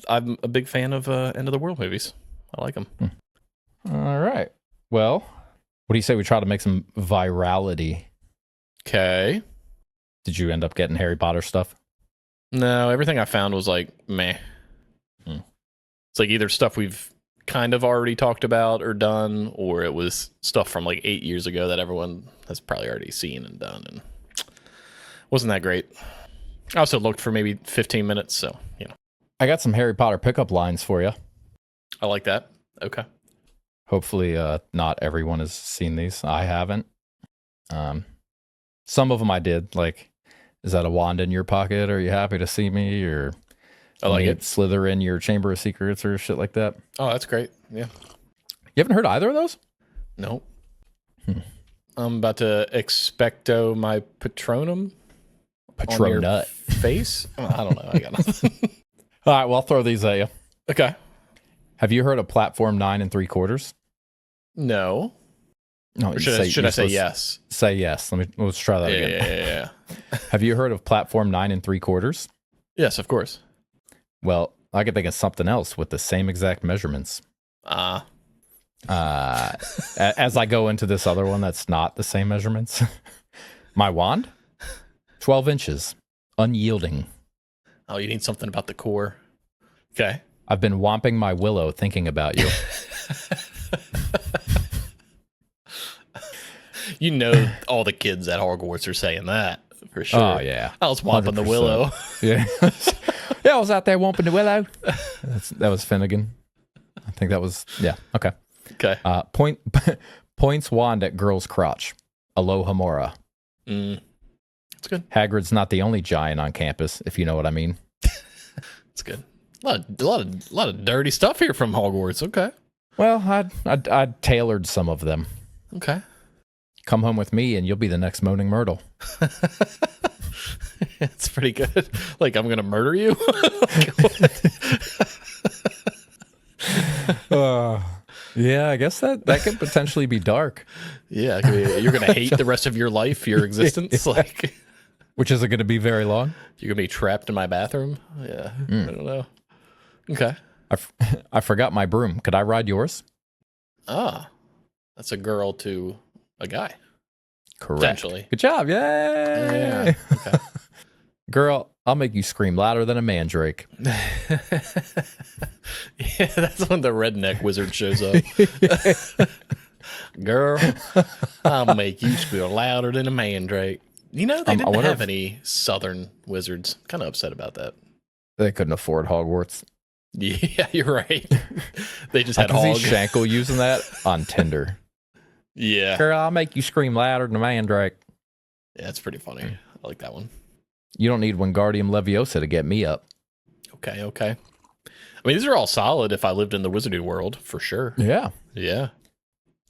I'm a big fan of end of the world movies. I like them. All right. Well, what do you say we try to make some virality? Okay. Did you end up getting Harry Potter stuff? No, everything I found was like meh. It's like either stuff we've kind of already talked about or done, or it was stuff from like 8 years ago that everyone has probably already seen and done, and wasn't that great. I also looked for maybe 15 minutes, so, I got some Harry Potter pickup lines for you. I like that. Okay. Hopefully not everyone has seen these. I haven't. Some of them I did. Like, Is that a wand in your pocket? Are you happy to see me? Or I like me it. slither in your chamber of secrets or shit like that? Oh, that's great. Yeah. You haven't heard either of those? Nope. I'm about to expecto my patronum on your Patronut. face. Oh, I don't know. I got nothing. All right, well, I'll throw these at you. Okay. Have you heard of platform 9 3/4? No. No, Or should I say yes? Say yes. Let's try that again. Yeah. Have you heard of platform 9 3/4? Yes, of course. Well, I could think of something else with the same exact measurements. As I go into this other one that's not the same measurements. My wand, 12 inches, unyielding. Oh, you need something about the core. Okay. I've been womping my willow thinking about you. You know, all the kids at Hogwarts are saying that for sure. Oh, yeah. I was womping the 100%. willow. Yeah. Yeah, I was out there womping the willow. That was Finnegan. I think that was, yeah. Okay. Okay. Points wand at girl's crotch. Aloha Mora. That's good. Hagrid's not the only giant on campus, if you know what I mean. That's good. A lot of dirty stuff here from Hogwarts. Okay. Well, I tailored some of them. Okay. Come home with me and you'll be the next Moaning Myrtle. It's pretty good. Like, I'm going to murder you? Yeah, I guess that could potentially be dark. Yeah. You're going to hate the rest of your life, your existence. Like, Which isn't going to be very long. you're going to be trapped in my bathroom. Yeah. I don't know. Okay. I forgot my broom. Could I ride yours? Ah, that's a girl to a guy. Correct. Potentially. Good job. Yay. Yeah. Okay. Girl, I'll make you scream louder than a mandrake. Yeah, that's when the redneck wizard shows up. Girl, I'll make you squeal louder than a mandrake. You know, they didn't have any southern wizards. Kind of upset about that. They couldn't afford Hogwarts. Yeah, you're right. They just had I can hog. see Shankle using that on Tinder. Yeah. Girl, I'll make you scream louder than a mandrake. Yeah, it's pretty funny. I like that one. You don't need Wingardium Leviosa to get me up. Okay. I mean, these are all solid if I lived in the wizarding world, for sure. Yeah. Yeah.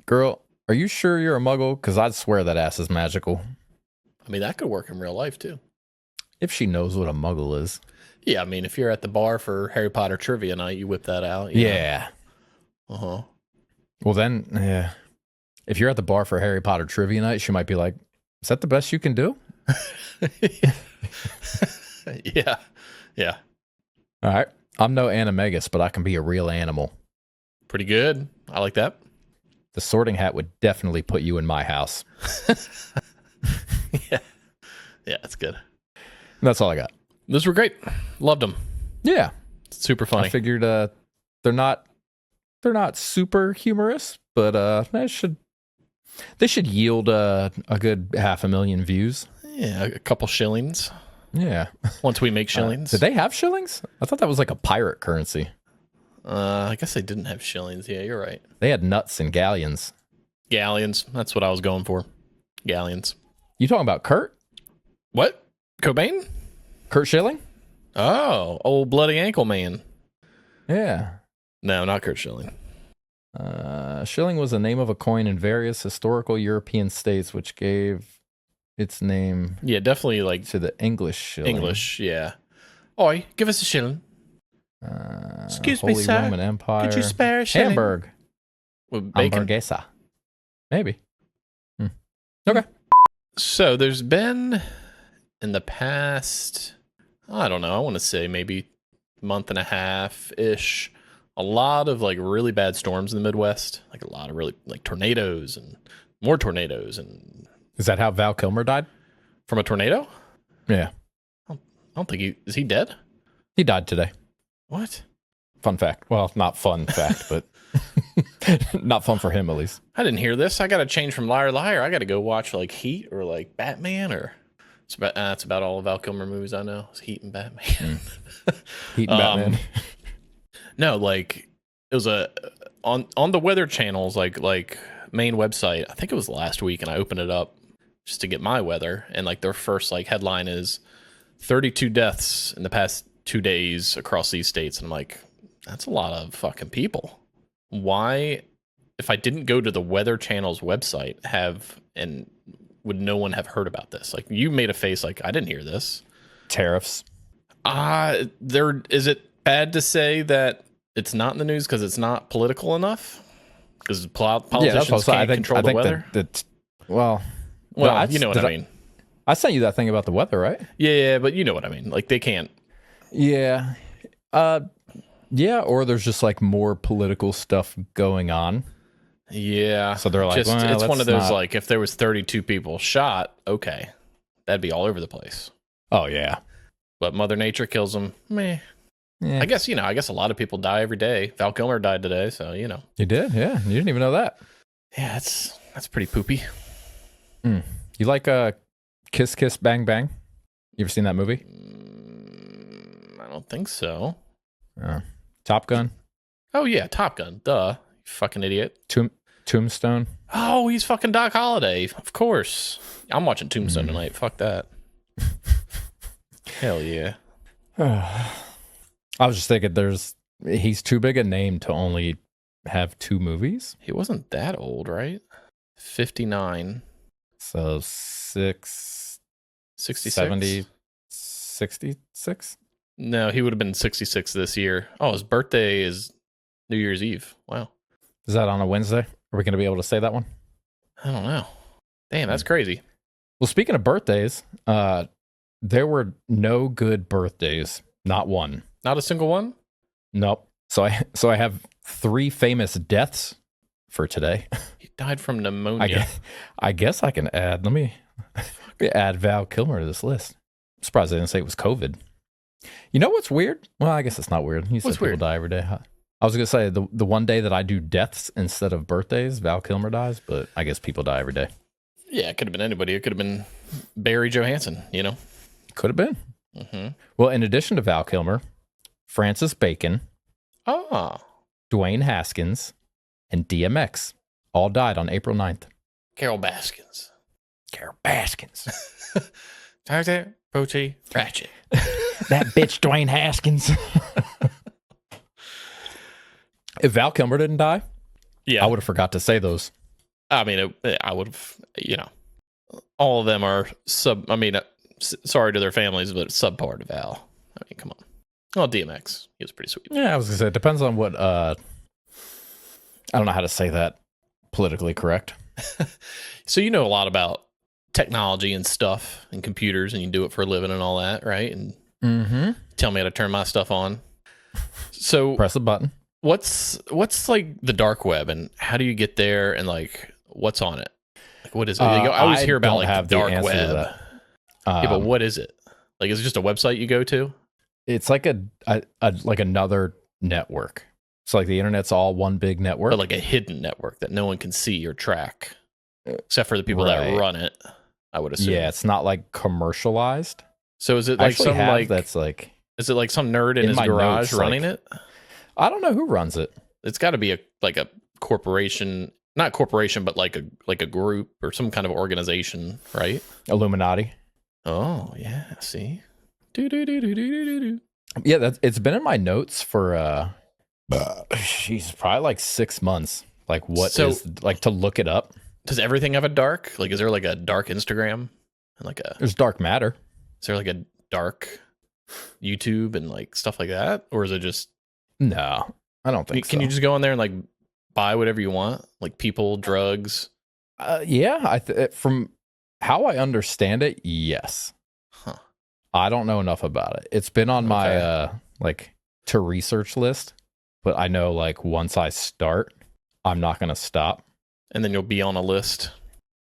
Girl, are you sure you're a muggle? Because I'd swear that ass is magical. I mean, that could work in real life, too. If she knows what a muggle is. Yeah, I mean, if you're at the bar for Harry Potter trivia night, you whip that out. you know? Yeah. Uh-huh. Well, then, yeah. If you're at the bar for Harry Potter trivia night, she might be like, is that the best you can do? Yeah. All right. I'm no animagus, but I can be a real animal. Pretty good. I like that. The sorting hat would definitely put you in my house. Yeah, that's good. That's all I got. Those were great. Loved them. Yeah. Super funny. I figured they're not super humorous, but they should yield a good 500,000 views. Yeah, a couple shillings. Yeah. Once we make shillings. Did they have shillings? I thought that was like a pirate currency. I guess they didn't have shillings. Yeah, you're right. They had nuts and galleons. Galleons. That's what I was going for. Galleons. You talking about Kurt? What? Cobain? Kurt Schilling? Oh, old bloody ankle man. Yeah. No, not Kurt Schilling. Shilling was the name of a coin in various historical European states, which gave its name Yeah, definitely like to the English shilling. English. Yeah. Oi, give us a shilling. Excuse me, Holy sir. Roman Empire. Could you spare a shilling? Hamburg. With bacon. Hamburguesa. Maybe. Okay. So there's been in the past, I don't know, I want to say maybe month and a half ish, a lot of like really bad storms in the Midwest, like a lot of really like tornadoes and more tornadoes. And Is that how Val Kilmer died? from a tornado? Yeah. I don't think is he dead? He died today. What? Fun fact. Well, not fun fact, but not fun for him at least. I didn't hear this. I got to change from Liar Liar. I got to go watch like Heat or like Batman or it's about all of Val Kilmer movies I know. It's Heat and Batman. Heat and Batman. No, like it was on the Weather Channel's like main website. I think it was last week, and I opened it up. just to get my weather, and like their first like headline is 32 deaths in the past 2 days across these states, and I'm like, that's a lot of fucking people. Why, if I didn't go to the Weather Channel's website, would no one have heard about this? Like, you made a face like I didn't hear this. Tariffs. Is it bad to say that it's not in the news because it's not political enough? Because politicians can't control the weather? Well, you know what I mean. I sent you that thing about the weather, right? Yeah, but you know what I mean. Like, they can't. Yeah. Yeah, or there's just like more political stuff going on. Yeah. So they're like, it's one of those, like, if there was 32 people shot, okay, that'd be all over the place. Oh, yeah. But Mother Nature kills them. Meh. Yeah. I guess a lot of people die every day. Val Kilmer died today, so, you know. You did? Yeah. You didn't even know that. Yeah, that's pretty poopy. You like Kiss Kiss Bang Bang? You ever seen that movie? I don't think so. Top Gun? Oh, yeah, Top Gun. Duh. You fucking idiot. Tombstone? Oh, he's fucking Doc Holliday. Of course. I'm watching Tombstone tonight. Fuck that. Hell yeah. I was just thinking he's too big a name to only have 2 movies. He wasn't that old, right? 59. So 66? 66? No, he would have been 66 this year. Oh, his birthday is New Year's Eve. Wow. Is that on a Wednesday? Are we going to be able to say that one? I don't know. Damn, that's crazy. Well, speaking of birthdays, there were no good birthdays. Not one. Not a single one? Nope. So I have 3 famous deaths for today. He died from pneumonia. I guess I can add. Let me add Val Kilmer to this list. I'm surprised I didn't say it was COVID. You know what's weird? Well, I guess it's not weird. You said people die every day. I was going to say the one day that I do deaths instead of birthdays, Val Kilmer dies, but I guess people die every day. Yeah, it could have been anybody. It could have been Barry Johansson, you know? Could have been. Mm-hmm. Well, in addition to Val Kilmer, Francis Bacon, Dwayne Haskins, and DMX all died on April 9th. Carol Baskins. Tarzan, Poachy, Ratchet. That bitch Dwayne Haskins. If Val Kilmer didn't die, I would have forgot to say those. I mean, I would have, all of them are sorry to their families, but subpar to Val. I mean, come on. Well, DMX, he was pretty sweet. Yeah, I was going to say, it depends on what, I don't know how to say that politically correct. So you know a lot about technology and stuff and computers, and you do it for a living and all that, right? And tell me how to turn my stuff on. So press a button. What's like the dark web, and how do you get there, and like what's on it? Like, what is it? I always hear about like the dark web. Yeah, but what is it? Like, is it just a website you go to? It's like like another network. So like the internet's all one big network, but like a hidden network that no one can see or track, except for the people that run it. I would assume. Yeah, it's not like commercialized. So is it like some like that's like? Is it like some nerd in his garage running it? I don't know who runs it. It's got to be a corporation, not corporation, but like a group or some kind of organization, right? Illuminati. Oh yeah, see. Yeah, it's been in my notes for probably like 6 months. Like like to look it up. Does everything have a dark? Like, is there like a dark Instagram and like there's dark matter? Is there like a dark YouTube and like stuff like that, or is it just? No, I don't think so. Can you just go on there and like buy whatever you want, like people, drugs? Yeah, from how I understand it, yes. Huh. I don't know enough about it. It's been on my like to research list, but I know like once I start, I'm not going to stop. And then you'll be on a list.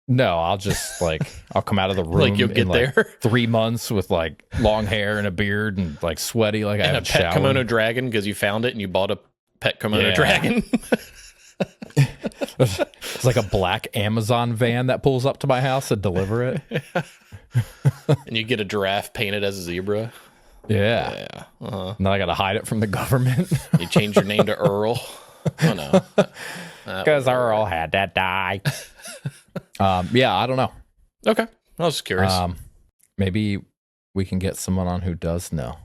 No, I'll just like I'll come out of the room like you'll get there 3 months with like long hair and a beard and like sweaty like and I a pet kimono dragon because you found it and you bought a pet kimono dragon. It's like a black Amazon van that pulls up to my house to deliver it. And you get a giraffe painted as a zebra. Yeah. Uh-huh. Now I got to hide it from the government. You change your name to Earl. Oh no. Because Earl had to die. Yeah, I don't know. Okay. I was just curious. Maybe we can get someone on who does know.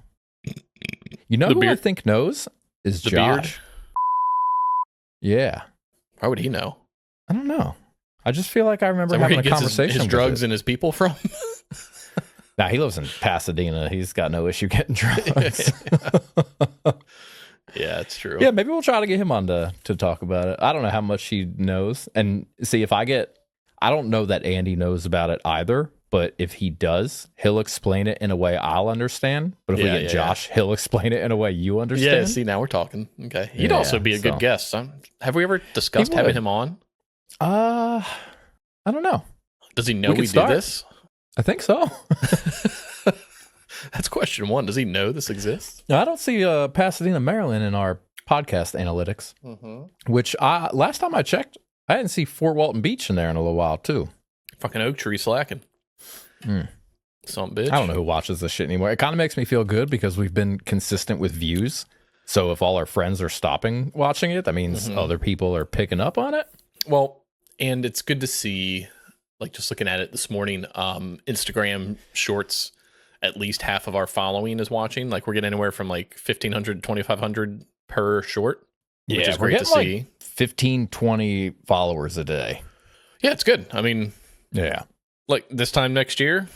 You know The who I beard? think knows is The Josh. beard? Yeah. Why would he know? I don't know. I just feel like I remember Is that where having he a gets conversation his with drugs it. and his people from? Nah, he lives in Pasadena. He's got no issue getting drugs. Yeah, it's true. Yeah, maybe we'll try to get him on to talk about it. I don't know how much he knows. And see, I don't know that Andy knows about it either, but if he does, he'll explain it in a way I'll understand. But if we get Josh, he'll explain it in a way you understand. Yeah, see, now we're talking. Okay. He'd Yeah, also be a good so- guest. Have we ever discussed He having would. him on? I don't know. Does he know We we, could do start. this? I think so. That's question one. Does he know this exists? I don't see Pasadena, Maryland in our podcast analytics, which last time I checked, I didn't see Fort Walton Beach in there in a little while too. Fucking oak tree slacking. Some bitch. I don't know who watches this shit anymore. It kind of makes me feel good because we've been consistent with views. So if all our friends are stopping watching it, that means other people are picking up on it. Well, and it's good to see, like just looking at it this morning, Instagram shorts, at least half of our following is watching. Like we're getting anywhere from like 1,500 to 2,500 per short, which is we're great to getting see. 15, 20 followers a day. Yeah, it's good. I mean, Yeah. like this time next year,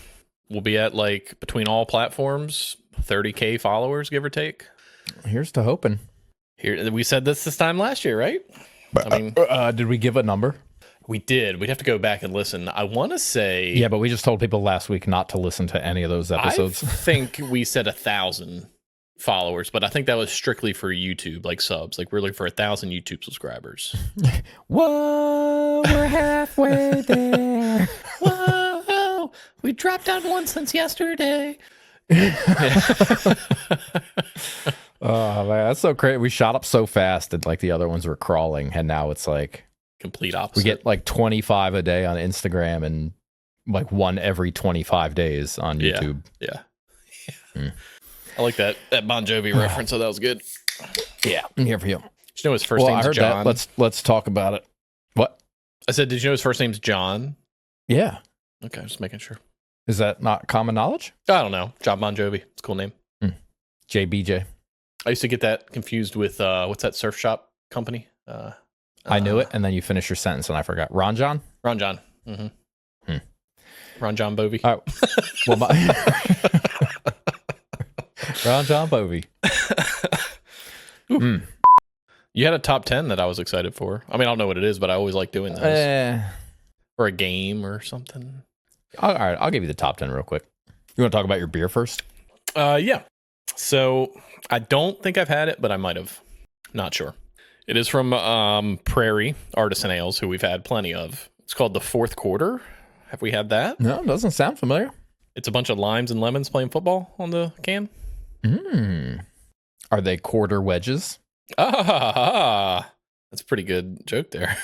we'll be at like between all platforms, 30K followers, give or take. Here's to hoping. Here, we said this time last year, right? I mean, Did we give a number? we did. We'd have to go back and listen. I want to say, Yeah, but we just told people last week not to listen to any of those episodes. I think we said 1,000 followers, but I think that was strictly for YouTube, like subs. Like we're looking for 1,000 YouTube subscribers. Whoa, we're halfway there. Whoa, we dropped down one since yesterday. Oh man, that's so crazy. We shot up so fast and like the other ones were crawling, and now it's like Complete we opposite. get like 25 a day on Instagram and like one every 25 days on Yeah. YouTube. Yeah. Hmm. I like that Bon Jovi reference, so that was good. Yeah, I'm here for you. Did you know his first Well, I name's heard John? that. Let's talk about it. What? I said, did you know his first name's John? Yeah, Okay, just making sure. is that not common knowledge? I don't know. John Bon Jovi. It's a cool name. JBJ. I used to get that confused with what's that surf shop company? I knew it, and then you finish your sentence, and I forgot. Ron John. Ron John. Ron John Bovey. All right. Well, Ron John Bovey. You had a top 10 that I was excited for. I mean, I don't know what it is, but I always like doing those. Or a game or something. All right, I'll give you the top 10 real quick. You want to talk about your beer first? Yeah. So I don't think I've had it, but I might have. Not sure. It is from Prairie Artisan Ales, who we've had plenty of. It's called the Fourth Quarter. Have we had that? No, it doesn't sound familiar. It's a bunch of limes and lemons playing football on the can. Are they quarter wedges? Ah, that's a pretty good joke there.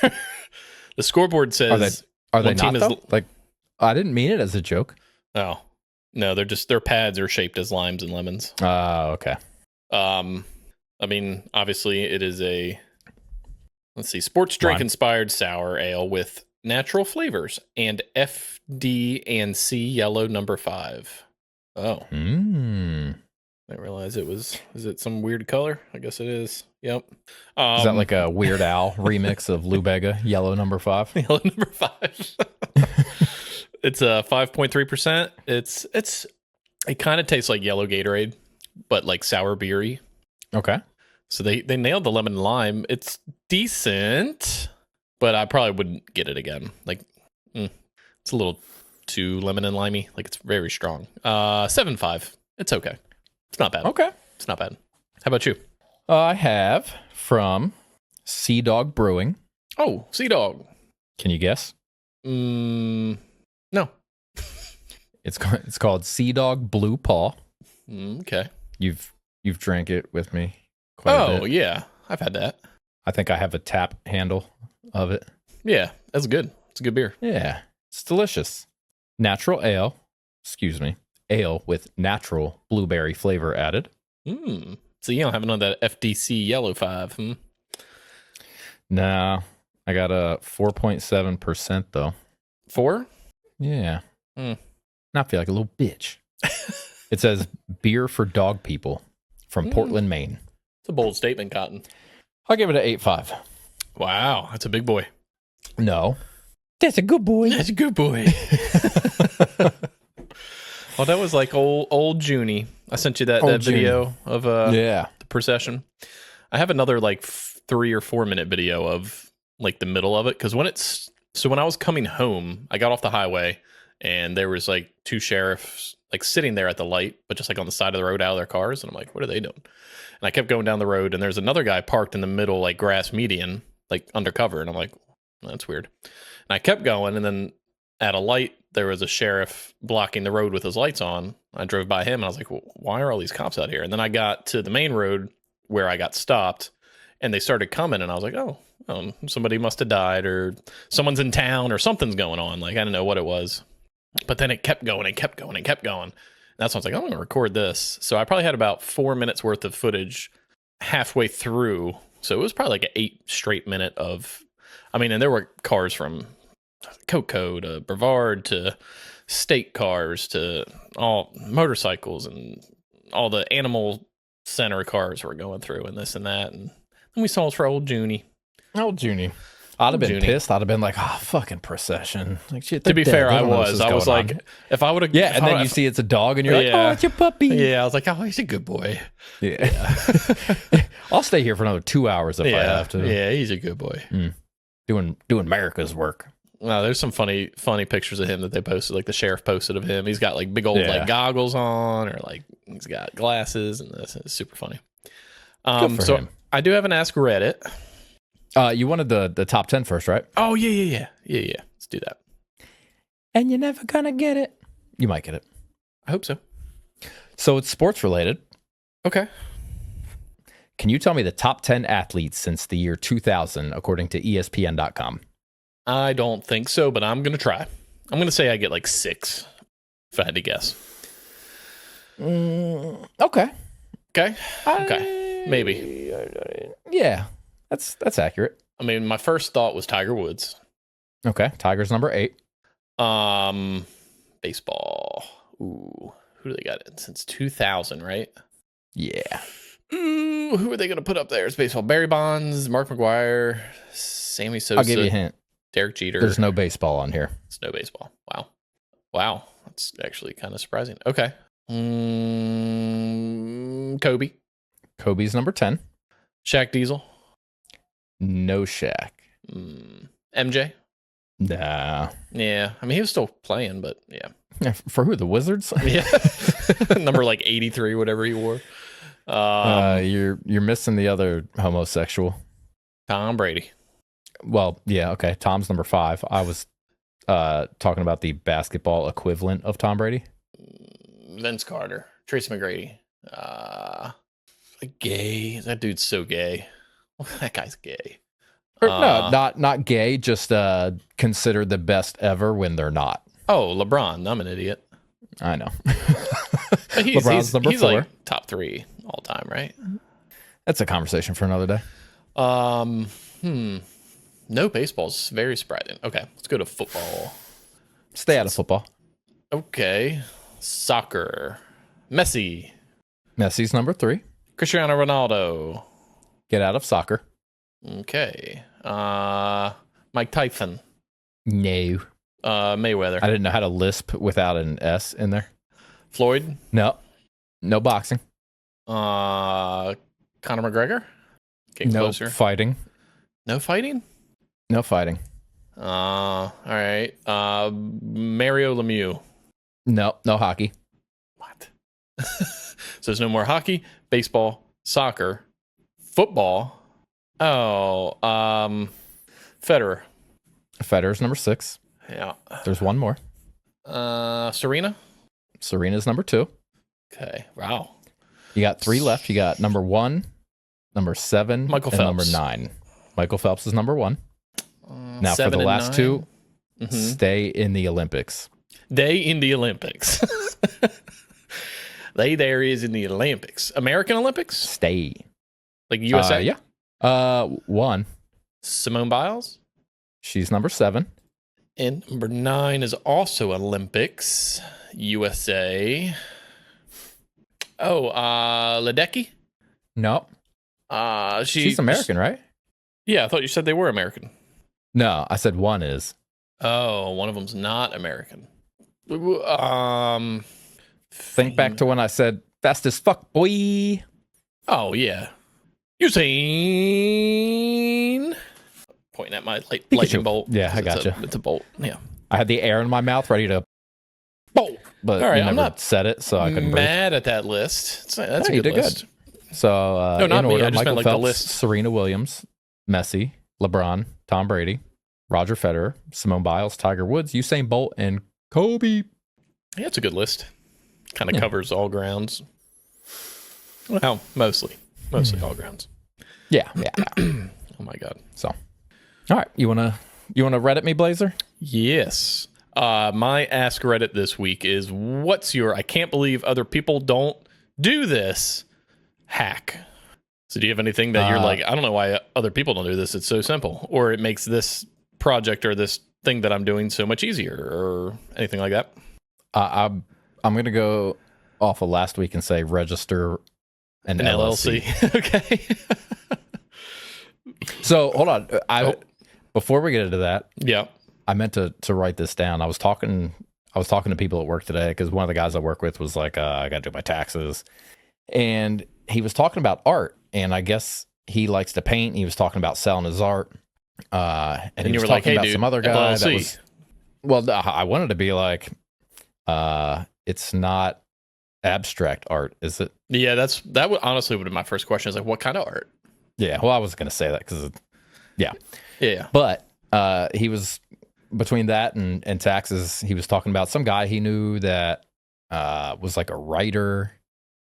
The scoreboard says Are they one team not, is though? Like, I didn't mean it as a joke. Oh, no, their pads are shaped as limes and lemons. Okay. I mean, obviously it is a, let's see, sports drink inspired sour ale with natural flavors and FD and C yellow number 5. Oh, I didn't realize is it some weird color? I guess it is. Yep. Is that like a Weird Al remix of Lou Bega, Yellow Number 5? Yellow number 5. It's a 5.3%. It kind of tastes like yellow Gatorade, but like sour beery. Okay. So they nailed the lemon and lime. It's decent, but I probably wouldn't get it again. Like, it's a little too lemon and limey. Like it's very strong. 7.5. It's okay. It's not bad. Okay. It's not bad. How about you? I have from Sea Dog Brewing. Oh, Sea Dog. Can you guess? No. It's called Sea Dog Blue Paw. Okay. You've drank it with me quite a Oh, bit. yeah. I've had that. I think I have a tap handle of it. Yeah, that's good. It's a good beer. Yeah, it's delicious. Natural ale, ale with natural blueberry flavor added. So you don't have none of that FDC yellow 5, No, I got a 4.7% though. 4? Yeah. Now I feel like a little bitch. It says beer for dog people from Portland, Maine. It's a bold statement, Cotton. I'll give it an 8.5. Wow, that's a big boy. No. That's a good boy. That's a good boy. Well, that was like old Junie. I sent you that video of the procession. I have another like 3 or 4 minute video of like the middle of it, because when I was coming home, I got off the highway and there was like 2 sheriffs like sitting there at the light, but just like on the side of the road out of their cars, and I'm like, what are they doing? And I kept going down the road, and there's another guy parked in the middle like grass median, like undercover, and I'm like, that's weird. And I kept going, and then at a light, there was a sheriff blocking the road with his lights on. I drove by him, and I was like, well, why are all these cops out here? And then I got to the main road where I got stopped, and they started coming, and I was like, oh, somebody must have died, or someone's in town, or something's going on. Like, I didn't know what it was. But then it kept going and kept going and kept going. And that's when I was like, I'm going to record this. So I probably had about 4 minutes worth of footage halfway through. So it was probably like an 8 straight minute of, and there were cars from Coco to Brevard to state cars to all motorcycles, and all the animal center cars were going through, and this and that. And then we saw it for old Junie. Old Junie. I'd have been pissed. I'd have been like, oh, fucking procession. Like, shit. To be fair, I was like, if I would have, and then you see it's a dog, and you're like, oh, it's your puppy. Yeah, I was like, oh, he's a good boy. Yeah. I'll stay here for another 2 hours if I have to. Yeah, he's a good boy. Doing America's work. No, there's some funny pictures of him that they posted. Like the sheriff posted of him. He's got like big old like goggles on, or like he's got glasses, and this is super funny. So him. I do have an Ask Reddit. You wanted the top 10 first, right? Oh yeah. Let's do that. And you're never gonna get it. You might get it. I hope so. So it's sports related. Okay. Can you tell me the top 10 athletes since the year 2000, according to ESPN.com? I don't think so, but I'm gonna try. I'm gonna say I get like 6, if I had to guess. Okay. Maybe. Yeah. That's accurate. My first thought was Tiger Woods. Okay, Tiger's number 8. Baseball. Ooh, who do they got in since 2000? Right? Yeah. Ooh, who are they gonna put up there? It's baseball. Barry Bonds, Mark McGwire, Sammy Sosa. I'll give you a hint. Derek Jeter. There's no baseball on here. It's no baseball. Wow. That's actually kind of surprising. Okay. Kobe. Kobe's number 10. Shaq Diesel. No Shaq. MJ? Nah. Yeah. He was still playing, but yeah. For who? The Wizards? Yeah. Number like 83, whatever he wore. You're missing the other homosexual. Tom Brady. Well, yeah, okay. Tom's number 5. I was talking about the basketball equivalent of Tom Brady. Vince Carter. Tracy McGrady. Gay. That dude's so gay. That guy's gay. No, not gay, just considered the best ever when they're not. Oh, LeBron. I'm an idiot. I know. LeBron's number 4. Like top 3 all time, right? That's a conversation for another day. No, baseball's very surprising. Okay, let's go to football. Stay out of football. Okay. Soccer. Messi. Messi's number 3. Cristiano Ronaldo. Get out of soccer. Okay. Mike Tyson. No. Mayweather. I didn't know how to lisp without an S in there. Floyd. No. No boxing. Conor McGregor. Getting closer. Fighting. No fighting? No fighting. All right. Mario Lemieux. No hockey. What? So there's no more hockey, baseball, soccer, football. Oh, Federer. Federer's number 6. Yeah. There's one more. Serena. Serena's number 2. Okay. Wow. You got 3 left. You got number 1, number 7, Michael and Phelps. number 9. Michael Phelps is number 1. Now for the last 9. 2, stay in the Olympics. Day in the Olympics. They there is in the Olympics. American Olympics? Stay. Like USA? Yeah. 1. Simone Biles? She's number 7. And number 9 is also Olympics, USA. Oh, Ledecky? No. She's American, right? Yeah, I thought you said they were American. No, I said one is. Oh, one of them's not American. Think back to when I said fast as fuck, boy. Oh, yeah. Usain. Pointing at my lightning bolt. Yeah, I gotcha. It's a bolt. Yeah. I had the air in my mouth ready to bolt, but all right, you I'm never not said it, so I couldn't breathe. mad at that list. That's a you good did list. good. So, No, not in me. order, I just Michael meant, like, Phelps, the list. Serena Williams, Messi, LeBron, Tom Brady, Roger Federer, Simone Biles, Tiger Woods, Usain Bolt, and Kobe. Yeah, it's a good list. Kind of covers all grounds. Well, mostly all grounds. Yeah. Oh my god. So, all right, you wanna Reddit me, Blazer? Yes. My Ask Reddit this week is, what's your I can't believe other people don't do this hack? So do you have anything that you're like, I don't know why other people don't do this, it's so simple, or it makes this project or this thing that I'm doing so much easier, or anything like that? I'm gonna go off of last week and say register an LLC. Okay. So hold on, before we get into that, Yeah. I meant to write this down. I was talking to people at work today because one of the guys I work with was like, I got to do my taxes, and he was talking about art, and I guess he likes to paint. And he was talking about selling his art, and he you was were talking like, hey, about dude, some other guy that LLC. was. Well, I wanted to be like, it's not abstract art, is it? Yeah, that would honestly would be my first question. Is like, what kind of art? Yeah. Well, I was going to say that because, yeah. Yeah. But he was between that and taxes. He was talking about some guy he knew that was like a writer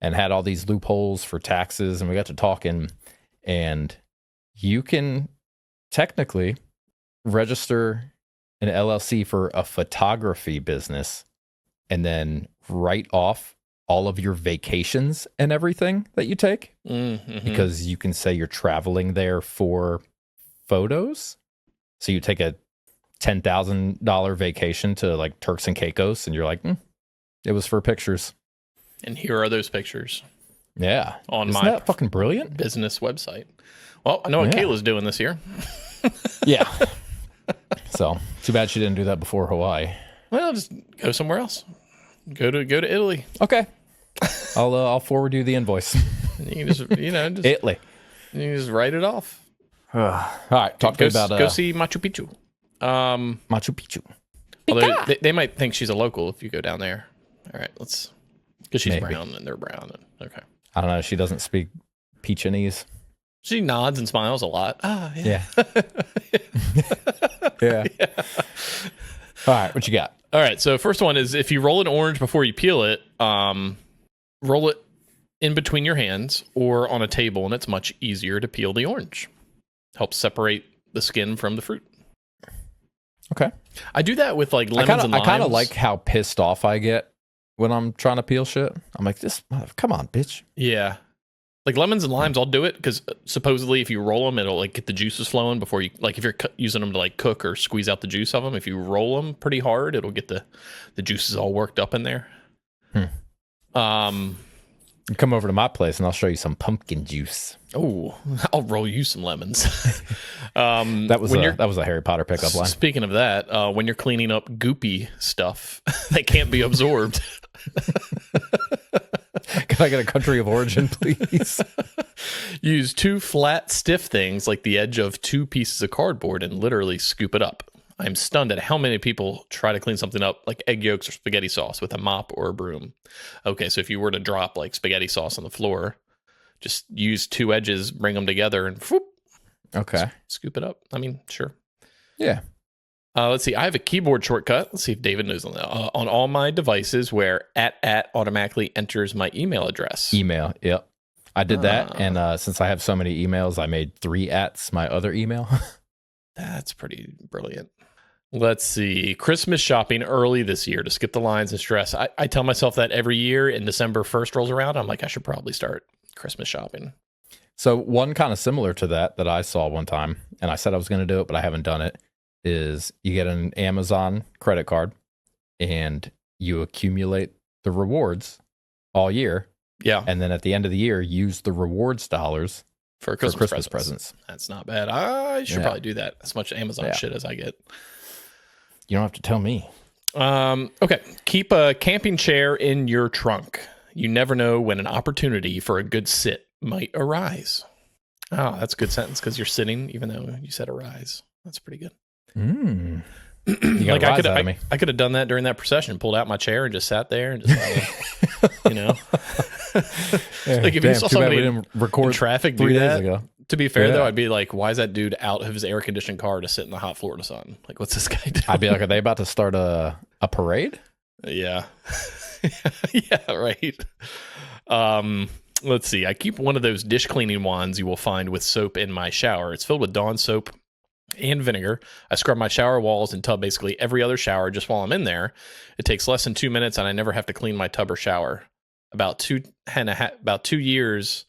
and had all these loopholes for taxes. And we got to talking, and you can technically register an LLC for a photography business and then write off all of your vacations and everything that you take, because you can say you're traveling there for photos. So you take a $10,000 vacation to like Turks and Caicos, and you're like, it was for pictures. And here are those pictures Yeah. on Isn't my that fucking brilliant? business website. Well, I know what Kayla's doing this year. Yeah. So too bad she didn't do that before Hawaii. Well, just go somewhere else. Go to Italy. Okay. I'll forward you the invoice. And you can just just Italy. you can just write it off. All right. Talk to me about go see Machu Picchu. Machu Picchu. Although they might think she's a local if you go down there. All right, let's, because she's Maybe. brown and they're brown. Okay. I don't know. She doesn't speak Pichinese. She nods and smiles a lot. Yeah. Yeah. All right. What you got? All right. So first one is, if you roll an orange before you peel it, roll it in between your hands or on a table, and it's much easier to peel the orange. Helps separate the skin from the fruit. Okay. I do that with like lemons and limes. I kind of like how pissed off I get when I'm trying to peel shit. I'm like, come on, bitch. Yeah. Like lemons and limes, I'll do it because supposedly if you roll them, it'll like get the juices flowing before you, like if you're using them to like cook or squeeze out the juice of them, if you roll them pretty hard, it'll get the juices all worked up in there. Come over to my place and I'll show you some pumpkin juice. Oh, I'll roll you some lemons. That was a Harry Potter pickup line. Speaking of that, when you're cleaning up goopy stuff that can't be absorbed. Can I get a country of origin, please? Use 2 flat, stiff things like the edge of 2 pieces of cardboard and literally scoop it up. I'm stunned at how many people try to clean something up like egg yolks or spaghetti sauce with a mop or a broom. Okay, so if you were to drop like spaghetti sauce on the floor, just use 2 edges, bring them together, and whoop, Okay. scoop it up. I mean, sure. Yeah. Let's see. I have a keyboard shortcut. Let's see if David knows on that. On all my devices where @ automatically enters my email address. Email. Yep. I did that. And since I have so many emails, I made 3 @ my other email. That's pretty brilliant. Let's see. Christmas shopping early this year to skip the lines and stress. I tell myself that every year, and December 1st rolls around, I'm like, I should probably start Christmas shopping. So one kind of similar to that I saw one time, and I said I was going to do it, but I haven't done it, is you get an Amazon credit card and you accumulate the rewards all year. Yeah. And then at the end of the year, use the rewards dollars For for Christmas, Christmas presents. presents. That's not bad. I should probably do that. As much Amazon Yeah. shit as I get. You don't have to tell me. Okay. Keep a camping chair in your trunk. You never know when an opportunity for a good sit might arise. Oh, that's a good sentence because you're sitting, even though you said arise. That's pretty good. You got Like a rise out of me. I could have done that during that procession, pulled out my chair and just sat there and just, you know. Like if you saw too bad somebody we didn't record in traffic 3 do days that, ago. to be fair Yeah. though, I'd be like, why is that dude out of his air conditioned car to sit in the hot Florida sun? Like, what's this guy doing? I'd be like, are they about to start a parade? Yeah. Yeah, right. Let's see. I keep one of those dish cleaning wands you will find with soap in my shower. It's filled with Dawn soap and vinegar. I scrub my shower walls and tub basically every other shower just while I'm in there. It takes less than 2 minutes and I never have to clean my tub or shower. About 2 years,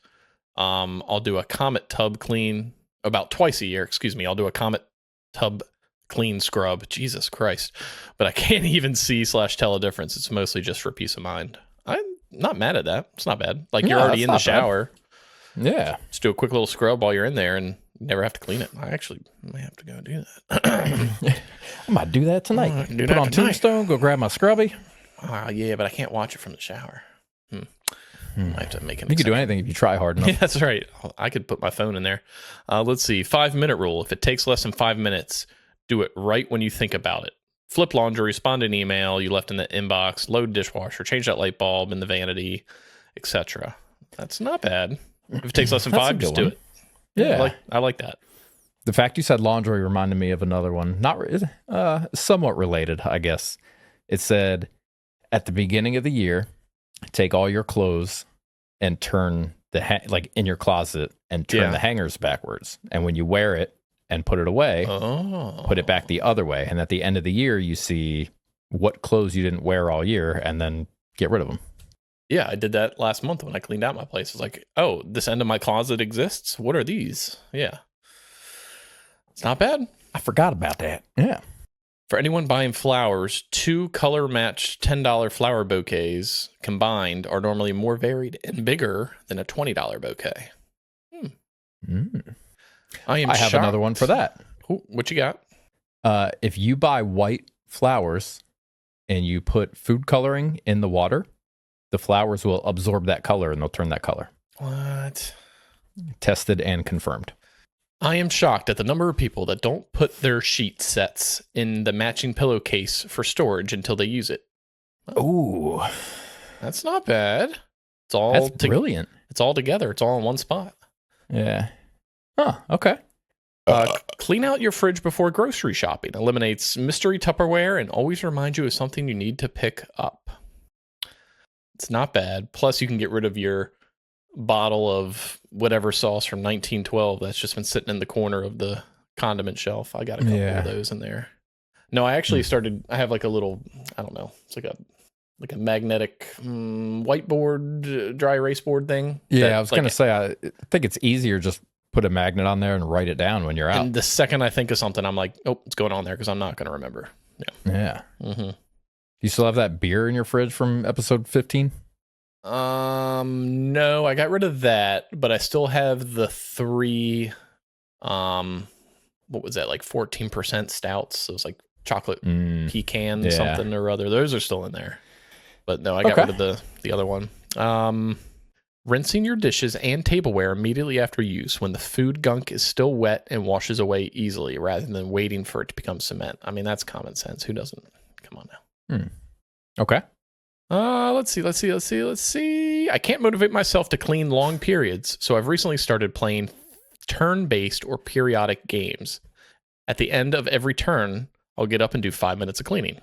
I'll do a Comet tub clean about twice a year. Excuse me. I'll do a Comet tub clean scrub. Jesus Christ. But I can't even see / tell a difference. It's mostly just for peace of mind. I'm not mad at that. It's not bad. Like you're No, already it's in the not bad. shower. Yeah. Just do a quick little scrub while you're in there and you never have to clean it. I actually may have to go do that. I might do that tonight. I can do Put that on tonight. Tombstone, go grab my scrubby. Yeah, but I can't watch it from the shower. I have to make an You can do exception. anything if you try hard enough. Yeah, that's right. I could put my phone in there. Let's see. 5-minute rule. If it takes less than 5 minutes, do it right when you think about it. Flip laundry, respond to an email you left in the inbox, load dishwasher, change that light bulb in the vanity, etc. That's not bad. If it takes less than That's a 5, good just do one. it. Yeah. I like that. The fact you said laundry reminded me of another one. Somewhat related, I guess. It said, at the beginning of the year, take all your clothes and turn like in your closet and turn the hangers backwards. And when you wear it and put it away, put it back the other way. And at the end of the year, you see what clothes you didn't wear all year and then get rid of them. Yeah, I did that last month when I cleaned out my place. I was like, oh, this end of my closet exists? What are these? Yeah. It's not bad. I forgot about that. Yeah. For anyone buying flowers, 2 color-matched $10 flower bouquets combined are normally more varied and bigger than a $20 bouquet. I have shocked. another one for that. Ooh, what you got? If you buy white flowers and you put food coloring in the water, the flowers will absorb that color and they'll turn that color. What? Tested and confirmed. I am shocked at the number of people that don't put their sheet sets in the matching pillowcase for storage until they use it. Ooh, That's not bad. It's all that's brilliant. It's all together. It's all in one spot. Yeah. Oh, okay. Clean out your fridge before grocery shopping. Eliminates mystery Tupperware and always reminds you of something you need to pick up. It's not bad. Plus, you can get rid of your bottle of whatever sauce from 1912 that's just been sitting in the corner of the condiment shelf. I got a couple of those in there. No, I actually I have like a little, I don't know, it's like a magnetic whiteboard, dry erase board thing. Yeah, I was going to say, I think it's easier just put a magnet on there and write it down when you're out. And the second I think of something, I'm like, oh, it's going on there because I'm not going to remember. Yeah. Mm-hmm. You still have that beer in your fridge from episode 15? No, I got rid of that, but I still have the 3, what was that, like 14% stouts? Those like chocolate pecan something or other. Those are still in there. But no, I got rid of the other one. Rinsing your dishes and tableware immediately after use when the food gunk is still wet and washes away easily rather than waiting for it to become cement. I mean, that's common sense. Who doesn't? Come on now. Okay. Let's see. I can't motivate myself to clean long periods, so I've recently started playing turn-based or periodic games. At the end of every turn, I'll get up and do 5 minutes of cleaning.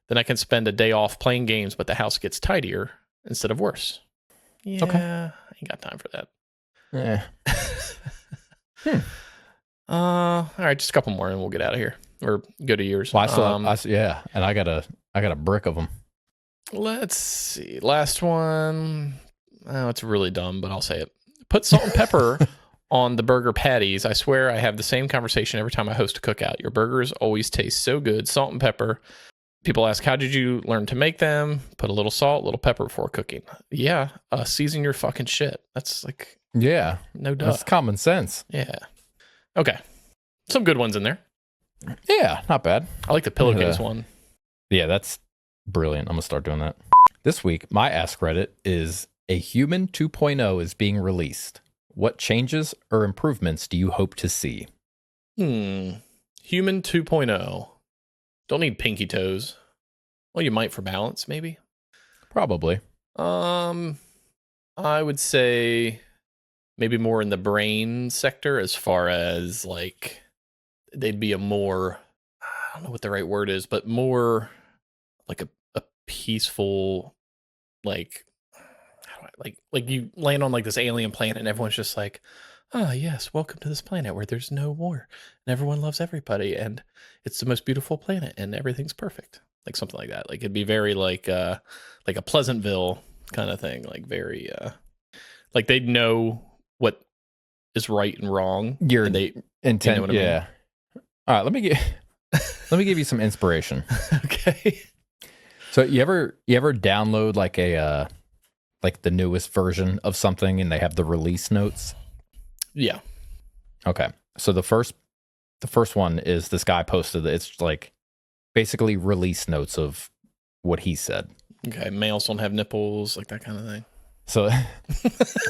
Then I can spend a day off playing games, but the house gets tidier instead of worse. Yeah, I ain't got time for that. Yeah. All right, just a couple more and we'll get out of here or go to yours. Well, and I got a brick of them. Let's see. Last one. Oh, it's really dumb, but I'll say it. Put salt and pepper on the burger patties, I swear I have the same conversation every time I host a cookout. Your burgers always taste so good. Salt and pepper. People ask, how did you learn to make them? Put a little salt, a little pepper before cooking. Yeah, season your fucking shit. That's like, Yeah. no duh. That's common sense. Yeah. Okay. Some good ones in there. Yeah, not bad. I like the pillowcase one. Yeah, that's brilliant. I'm going to start doing that. This week, my Ask Reddit is A Human 2.0 is being released. What changes or improvements do you hope to see? Human 2.0. Don't need pinky toes. Well, you might for balance, maybe. Probably. I would say maybe more in the brain sector, as far as like they'd be a more, I don't know what the right word is, but more like a peaceful, like you land on like this alien planet and everyone's just like, ah, yes, welcome to this planet where there's no war and everyone loves everybody and it's the most beautiful planet and everything's perfect. Like something like that. Like it'd be very like a Pleasantville kind of thing. Like very like they'd know what is right and wrong. Your and they intent, you know what I mean? yeah. All right, let me give you some inspiration. Okay. So you ever download like a like the newest version of something and they have the release notes? Yeah. Okay. So the first one is this guy posted that it's like basically release notes of what he said. Okay. Males don't have nipples, like that kind of thing. So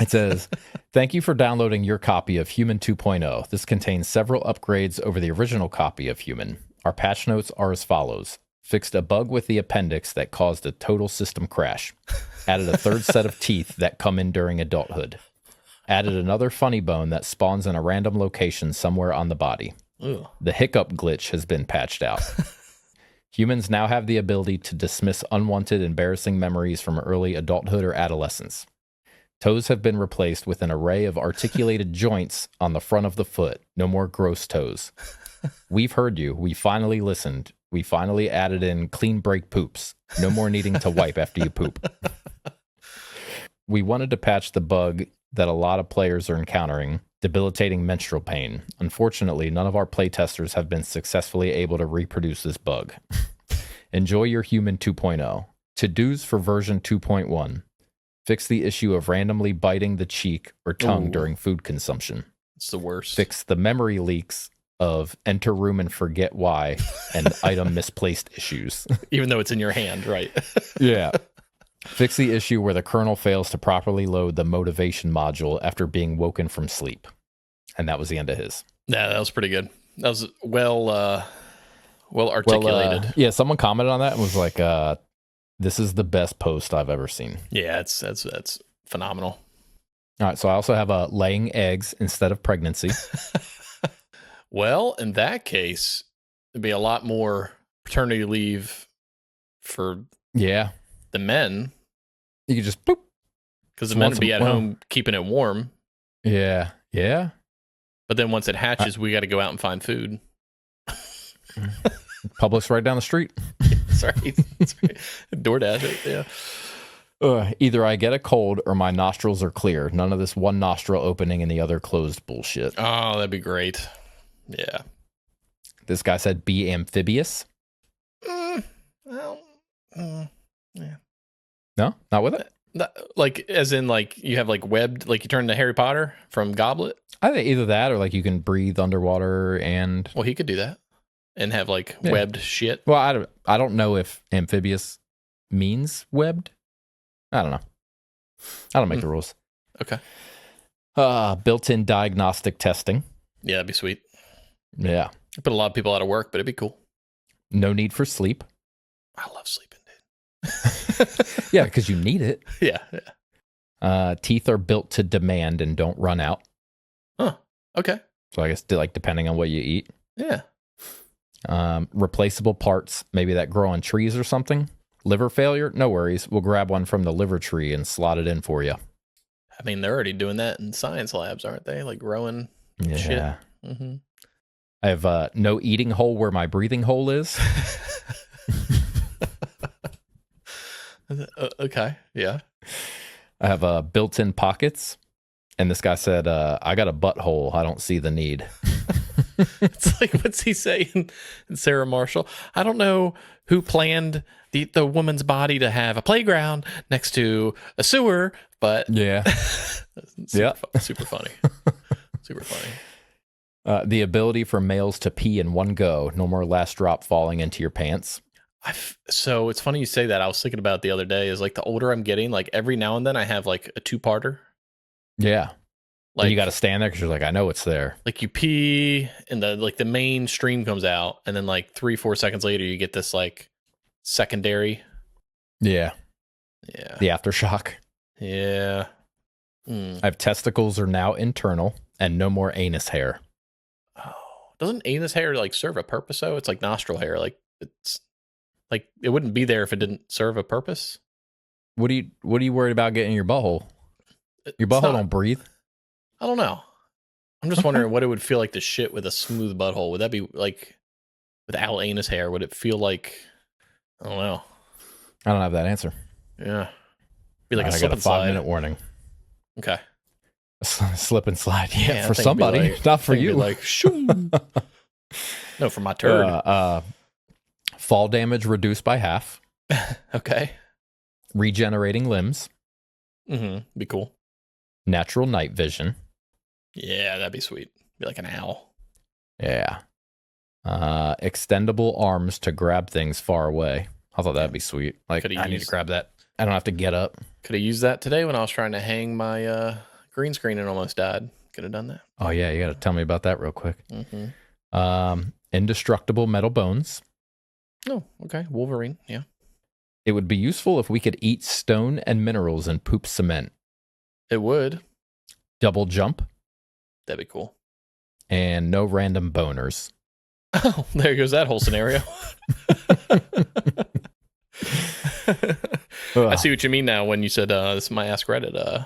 it says, thank you for downloading your copy of Human 2.0. This contains several upgrades over the original copy of Human. Our patch notes are as follows. Fixed a bug with the appendix that caused a total system crash. Added a third set of teeth that come in during adulthood. Added another funny bone that spawns in a random location somewhere on the body. Ugh. The hiccup glitch has been patched out. Humans now have the ability to dismiss unwanted, embarrassing memories from early adulthood or adolescence. Toes have been replaced with an array of articulated joints on the front of the foot. No more gross toes. We've heard you. We finally listened. We finally added in clean break poops. No more needing to wipe after you poop. We wanted to patch the bug that a lot of players are encountering, debilitating menstrual pain. Unfortunately, none of our playtesters have been successfully able to reproduce this bug. Enjoy your Human 2.0. To-dos for version 2.1. Fix the issue of randomly biting the cheek or tongue during food consumption. It's the worst. Fix the memory leaks of enter room and forget why and item misplaced issues. Even though it's in your hand, right? Yeah. Fix the issue where the kernel fails to properly load the motivation module after being woken from sleep. And that was the end of his. Yeah, that was pretty good. That was well articulated. Yeah, someone commented on that and was like, this is the best post I've ever seen. Yeah, that's phenomenal. All right, so I also have laying eggs instead of pregnancy. Well, in that case, there'd be a lot more paternity leave for the men. You could just boop. Because the men would be at home keeping it warm. Yeah. Yeah. But then once it hatches, we got to go out and find food. Publix right down the street. Sorry. DoorDash it, yeah. Either I get a cold or my nostrils are clear. None of this one nostril opening and the other closed bullshit. Oh, that'd be great. Yeah. This guy said be amphibious. Yeah. No, not with it. Like, as in, like, you have like webbed, like you turn into Harry Potter from Goblet. I think either that or like you can breathe underwater and. Well, he could do that and have like webbed shit. Well, I don't know if amphibious means webbed. I don't know. I don't make the rules. Okay. Built-in diagnostic testing. Yeah, that'd be sweet. Yeah. Put a lot of people out of work, but it'd be cool. No need for sleep. I love sleeping, dude. Yeah, because you need it. Yeah. Teeth are built to demand and don't run out. Huh. Okay. So I guess like depending on what you eat. Yeah. Replaceable parts, maybe that grow on trees or something. Liver failure, no worries. We'll grab one from the liver tree and slot it in for you. I mean, they're already doing that in science labs, aren't they? Like growing shit. Mm-hmm. I have no eating hole where my breathing hole is. Okay. Yeah. I have built-in pockets. And this guy said, I got a butthole. I don't see the need. It's like, what's he saying? And Sarah Marshall, I don't know who planned the woman's body to have a playground next to a sewer, but Yeah. super funny. Super funny. The ability for males to pee in one go. No more last drop falling into your pants. So it's funny you say that. I was thinking about it the other day is like the older I'm getting, like every now and then I have like a 2-parter. Yeah. Like you got to stand there because you're like, I know it's there. Like you pee and the main stream comes out, and then like 3-4 seconds later you get this like secondary. Yeah. Yeah. The aftershock. Yeah. I have testicles are now internal and no more anus hair. Oh, doesn't anus hair like serve a purpose though? It's like nostril hair. Like it's like it wouldn't be there if it didn't serve a purpose. What are you worried about getting in your butthole? Your butthole don't breathe? I don't know. I'm just wondering what it would feel like to shit with a smooth butthole. Would that be like without anus hair? Would it feel like, I don't know. I don't have that answer. Yeah. Be like a I slip got a and slide. 5-minute warning. Okay. Slip and slide. Yeah, I for think it'd be somebody, like- not for I think it'd you. be like, shoo. No, for my turd. Fall damage reduced by half. Okay. Regenerating limbs. Be cool. Natural night vision. Yeah, that'd be sweet. Be like an owl. Yeah. Extendable arms to grab things far away. I thought that'd be sweet. Like, Coulda I need to used- grab that. I don't have to get up. Could have used that today when I was trying to hang my green screen and almost died. Could have done that. Oh, yeah. You got to tell me about that real quick. Mm-hmm. Indestructible metal bones. Oh, okay. Wolverine. Yeah. It would be useful if we could eat stone and minerals and poop cement. It would. Double jump. That'd be cool. And no random boners. Oh, there goes that whole scenario. I see what you mean now when you said this is my Ask Reddit.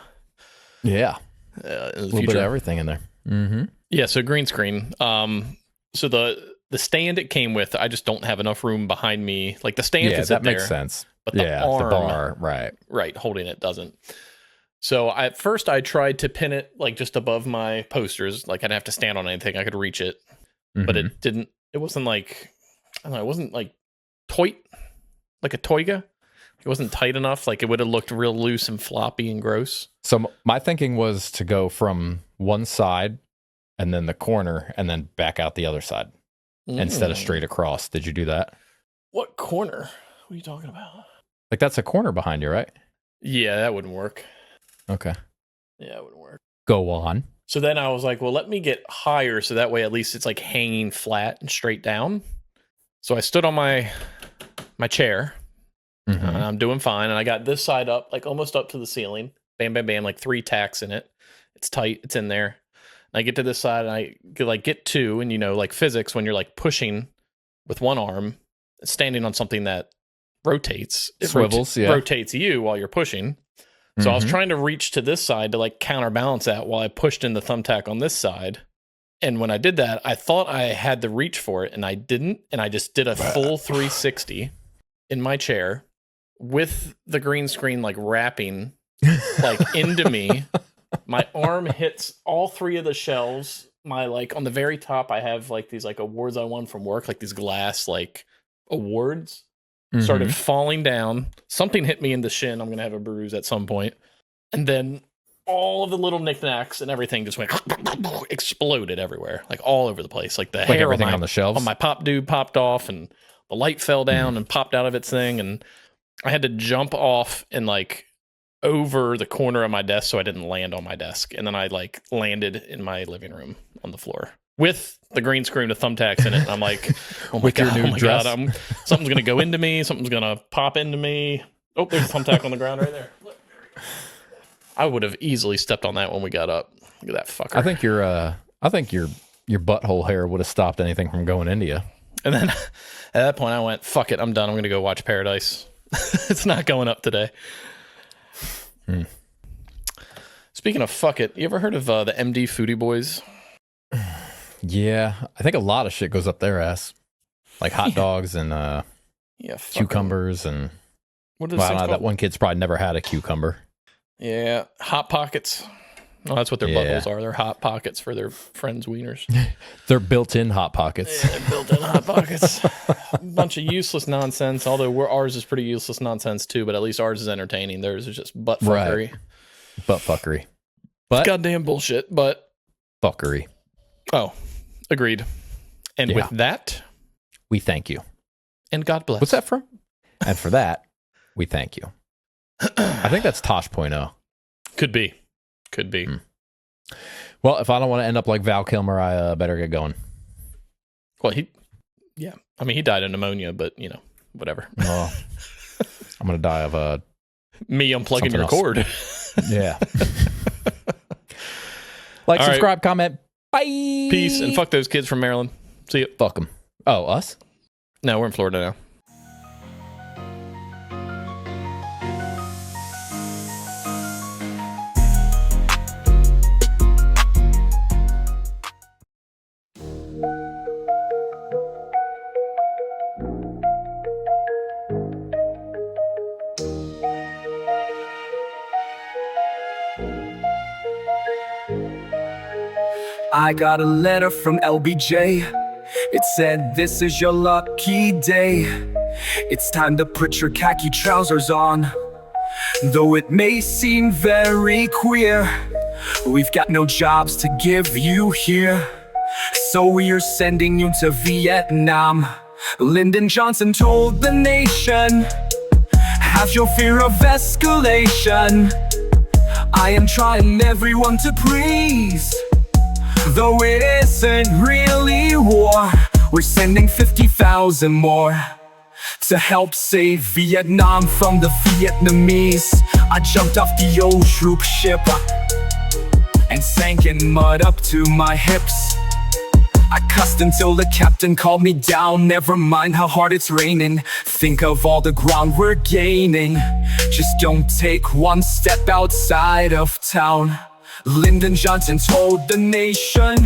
Yeah. In the A little future. bit of everything in there. Mm-hmm. Yeah, so green screen. So the stand it came with, I just don't have enough room behind me. Like the stand Yeah, is that there, makes sense. but the Yeah, arm, the bar, right. holding it doesn't. So at first I tried to pin it like just above my posters, like I'd have to stand on anything, I could reach it, but it didn't. It wasn't like, I don't know, it wasn't like like a toiga. It wasn't tight enough. Like it would have looked real loose and floppy and gross. So my thinking was to go from one side and then the corner and then back out the other side instead of straight across. Did you do that? What corner? What are you talking about? Like that's a corner behind you, right? Yeah, that wouldn't work. Okay. Yeah, it wouldn't work. Go on. So then I was like, well, let me get higher so that way at least it's like hanging flat and straight down. So I stood on my chair. Mhm. And I'm doing fine. And I got this side up, like almost up to the ceiling. Bam, bam, bam, like 3 tacks in it. It's tight. It's in there. And I get to this side and I get 2. And, you know, like physics, when you're like pushing with one arm, standing on something that rotates, it Swivels, yeah. rotates you while you're pushing. So I was trying to reach to this side to like counterbalance that while I pushed in the thumbtack on this side. And when I did that, I thought I had the reach for it and I didn't. And I just did a full 360 in my chair with the green screen like wrapping like into me. My arm hits all 3 of the shelves. My like on the very top, I have like these like awards I won from work, like these glass like awards. Started falling down. Something hit me in the shin. I'm gonna have a bruise at some point. And then all of the little knickknacks and everything just went exploded everywhere, like all over the place. Like the Like hair everything on the shelves? on my pop dude popped off, and the light fell down and popped out of its thing, and I had to jump off and like over the corner of my desk so I didn't land on my desk. And then I like landed in my living room on the floor with the green screen with thumbtacks in it. And I'm like, oh my With your God, new oh my dress? God, something's going to go into me. Something's going to pop into me. Oh, there's a thumbtack on the ground right there. Look, I would have easily stepped on that when we got up. Look at that fucker. I think your butthole hair would have stopped anything from going into you. And then at that point I went, fuck it, I'm done. I'm going to go watch Paradise. It's not going up today. Speaking of fuck it, you ever heard of the MD Foodie Boys? Yeah, I think a lot of shit goes up their ass, like hot dogs and Yeah, fuck 'em. cucumbers and. What are Well, those I don't things know, that called? one kid's probably never had a cucumber. Yeah, Hot Pockets. Oh, that's what their Yeah. buttholes are. They're hot pockets for their friends' wieners. They're built-in hot pockets. Yeah, they're built-in hot pockets. A bunch of useless nonsense. Although ours is pretty useless nonsense too, but at least ours is entertaining. Theirs is just butt fuckery. Right. Butt fuckery. But Goddamn bullshit. But fuckery. oh, agreed. And Yeah. with that, We thank you. and God bless. What's that from? And for that, we thank you. I think that's Tosh.0. Could be. Could be. Well, if I don't want to end up like Val Kilmer, I better get going. Well, he died of pneumonia, but whatever. Well, I'm going to die of Me unplugging Something your else. cord. yeah. Like, All right. subscribe, comment. Bye. Peace, and fuck those kids from Maryland. See you. Fuck them. Oh, us? No, we're in Florida now. I got a letter from LBJ. It said, "This is your lucky day. It's time to put your khaki trousers on. Though it may seem very queer, we've got no jobs to give you here. So we are sending you to Vietnam." Lyndon Johnson told the nation, "Have no fear of escalation. I am trying everyone to please. Though it isn't really war, we're sending 50,000 more to help save Vietnam from the Vietnamese." I jumped off the old troop ship and sank in mud up to my hips. I cussed until the captain called me down. Never mind how hard it's raining. Think of all the ground we're gaining. Just don't take one step outside of town. Lyndon Johnson told the nation,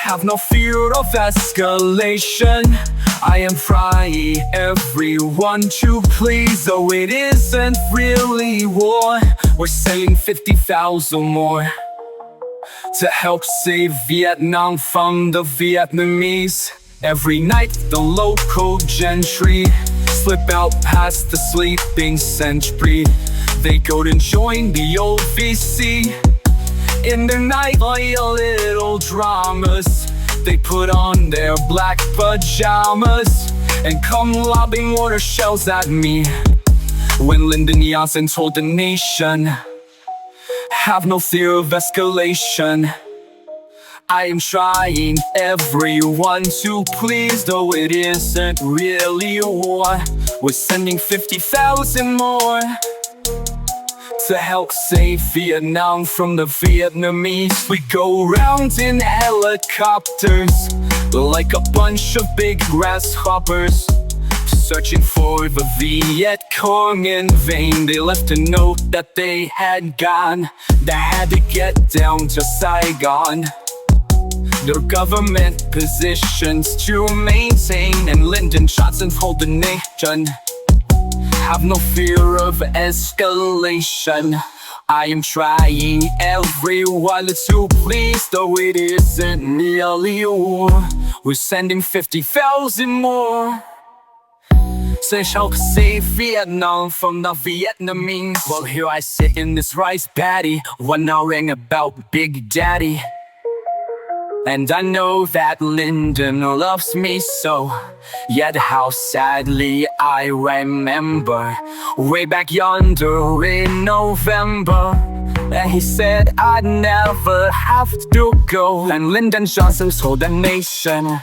"Have no fear of escalation. I am trying everyone to please. Though it isn't really war, we're sending 50,000 more to help save Vietnam from the Vietnamese." Every night the local gentry slip out past the sleeping sentry. They go to join the old VC in their nightly little dramas. They put on their black pajamas and come lobbing mortar shells at me. When Lyndon Johnson told the nation, "Have no fear of escalation. I am trying everyone to please. Though it isn't really war, we're sending 50,000 more to help save Vietnam from the Vietnamese." We go round in helicopters like a bunch of big grasshoppers, searching for the Viet Cong in vain. They left a note that they had gone. They had to get down to Saigon. Their government positions to maintain, and Lyndon Johnson told the nation, "Have no fear of escalation. I am trying everyone to please. Though it isn't nearly war, we're sending 50,000 more to help save Vietnam from the Vietnamese." Well, here I sit in this rice paddy, wondering about Big Daddy. And I know that Lyndon loves me so, yet how sadly I remember way back yonder in November, and he said I'd never have to go. And Lyndon Johnson told the nation,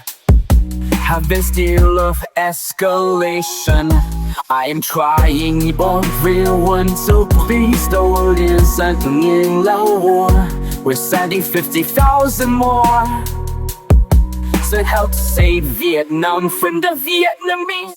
"Have this deal of escalation. I am trying everyone to please. Though it isn't in the war, we're sending 50,000 more to help save Vietnam from the Vietnamese."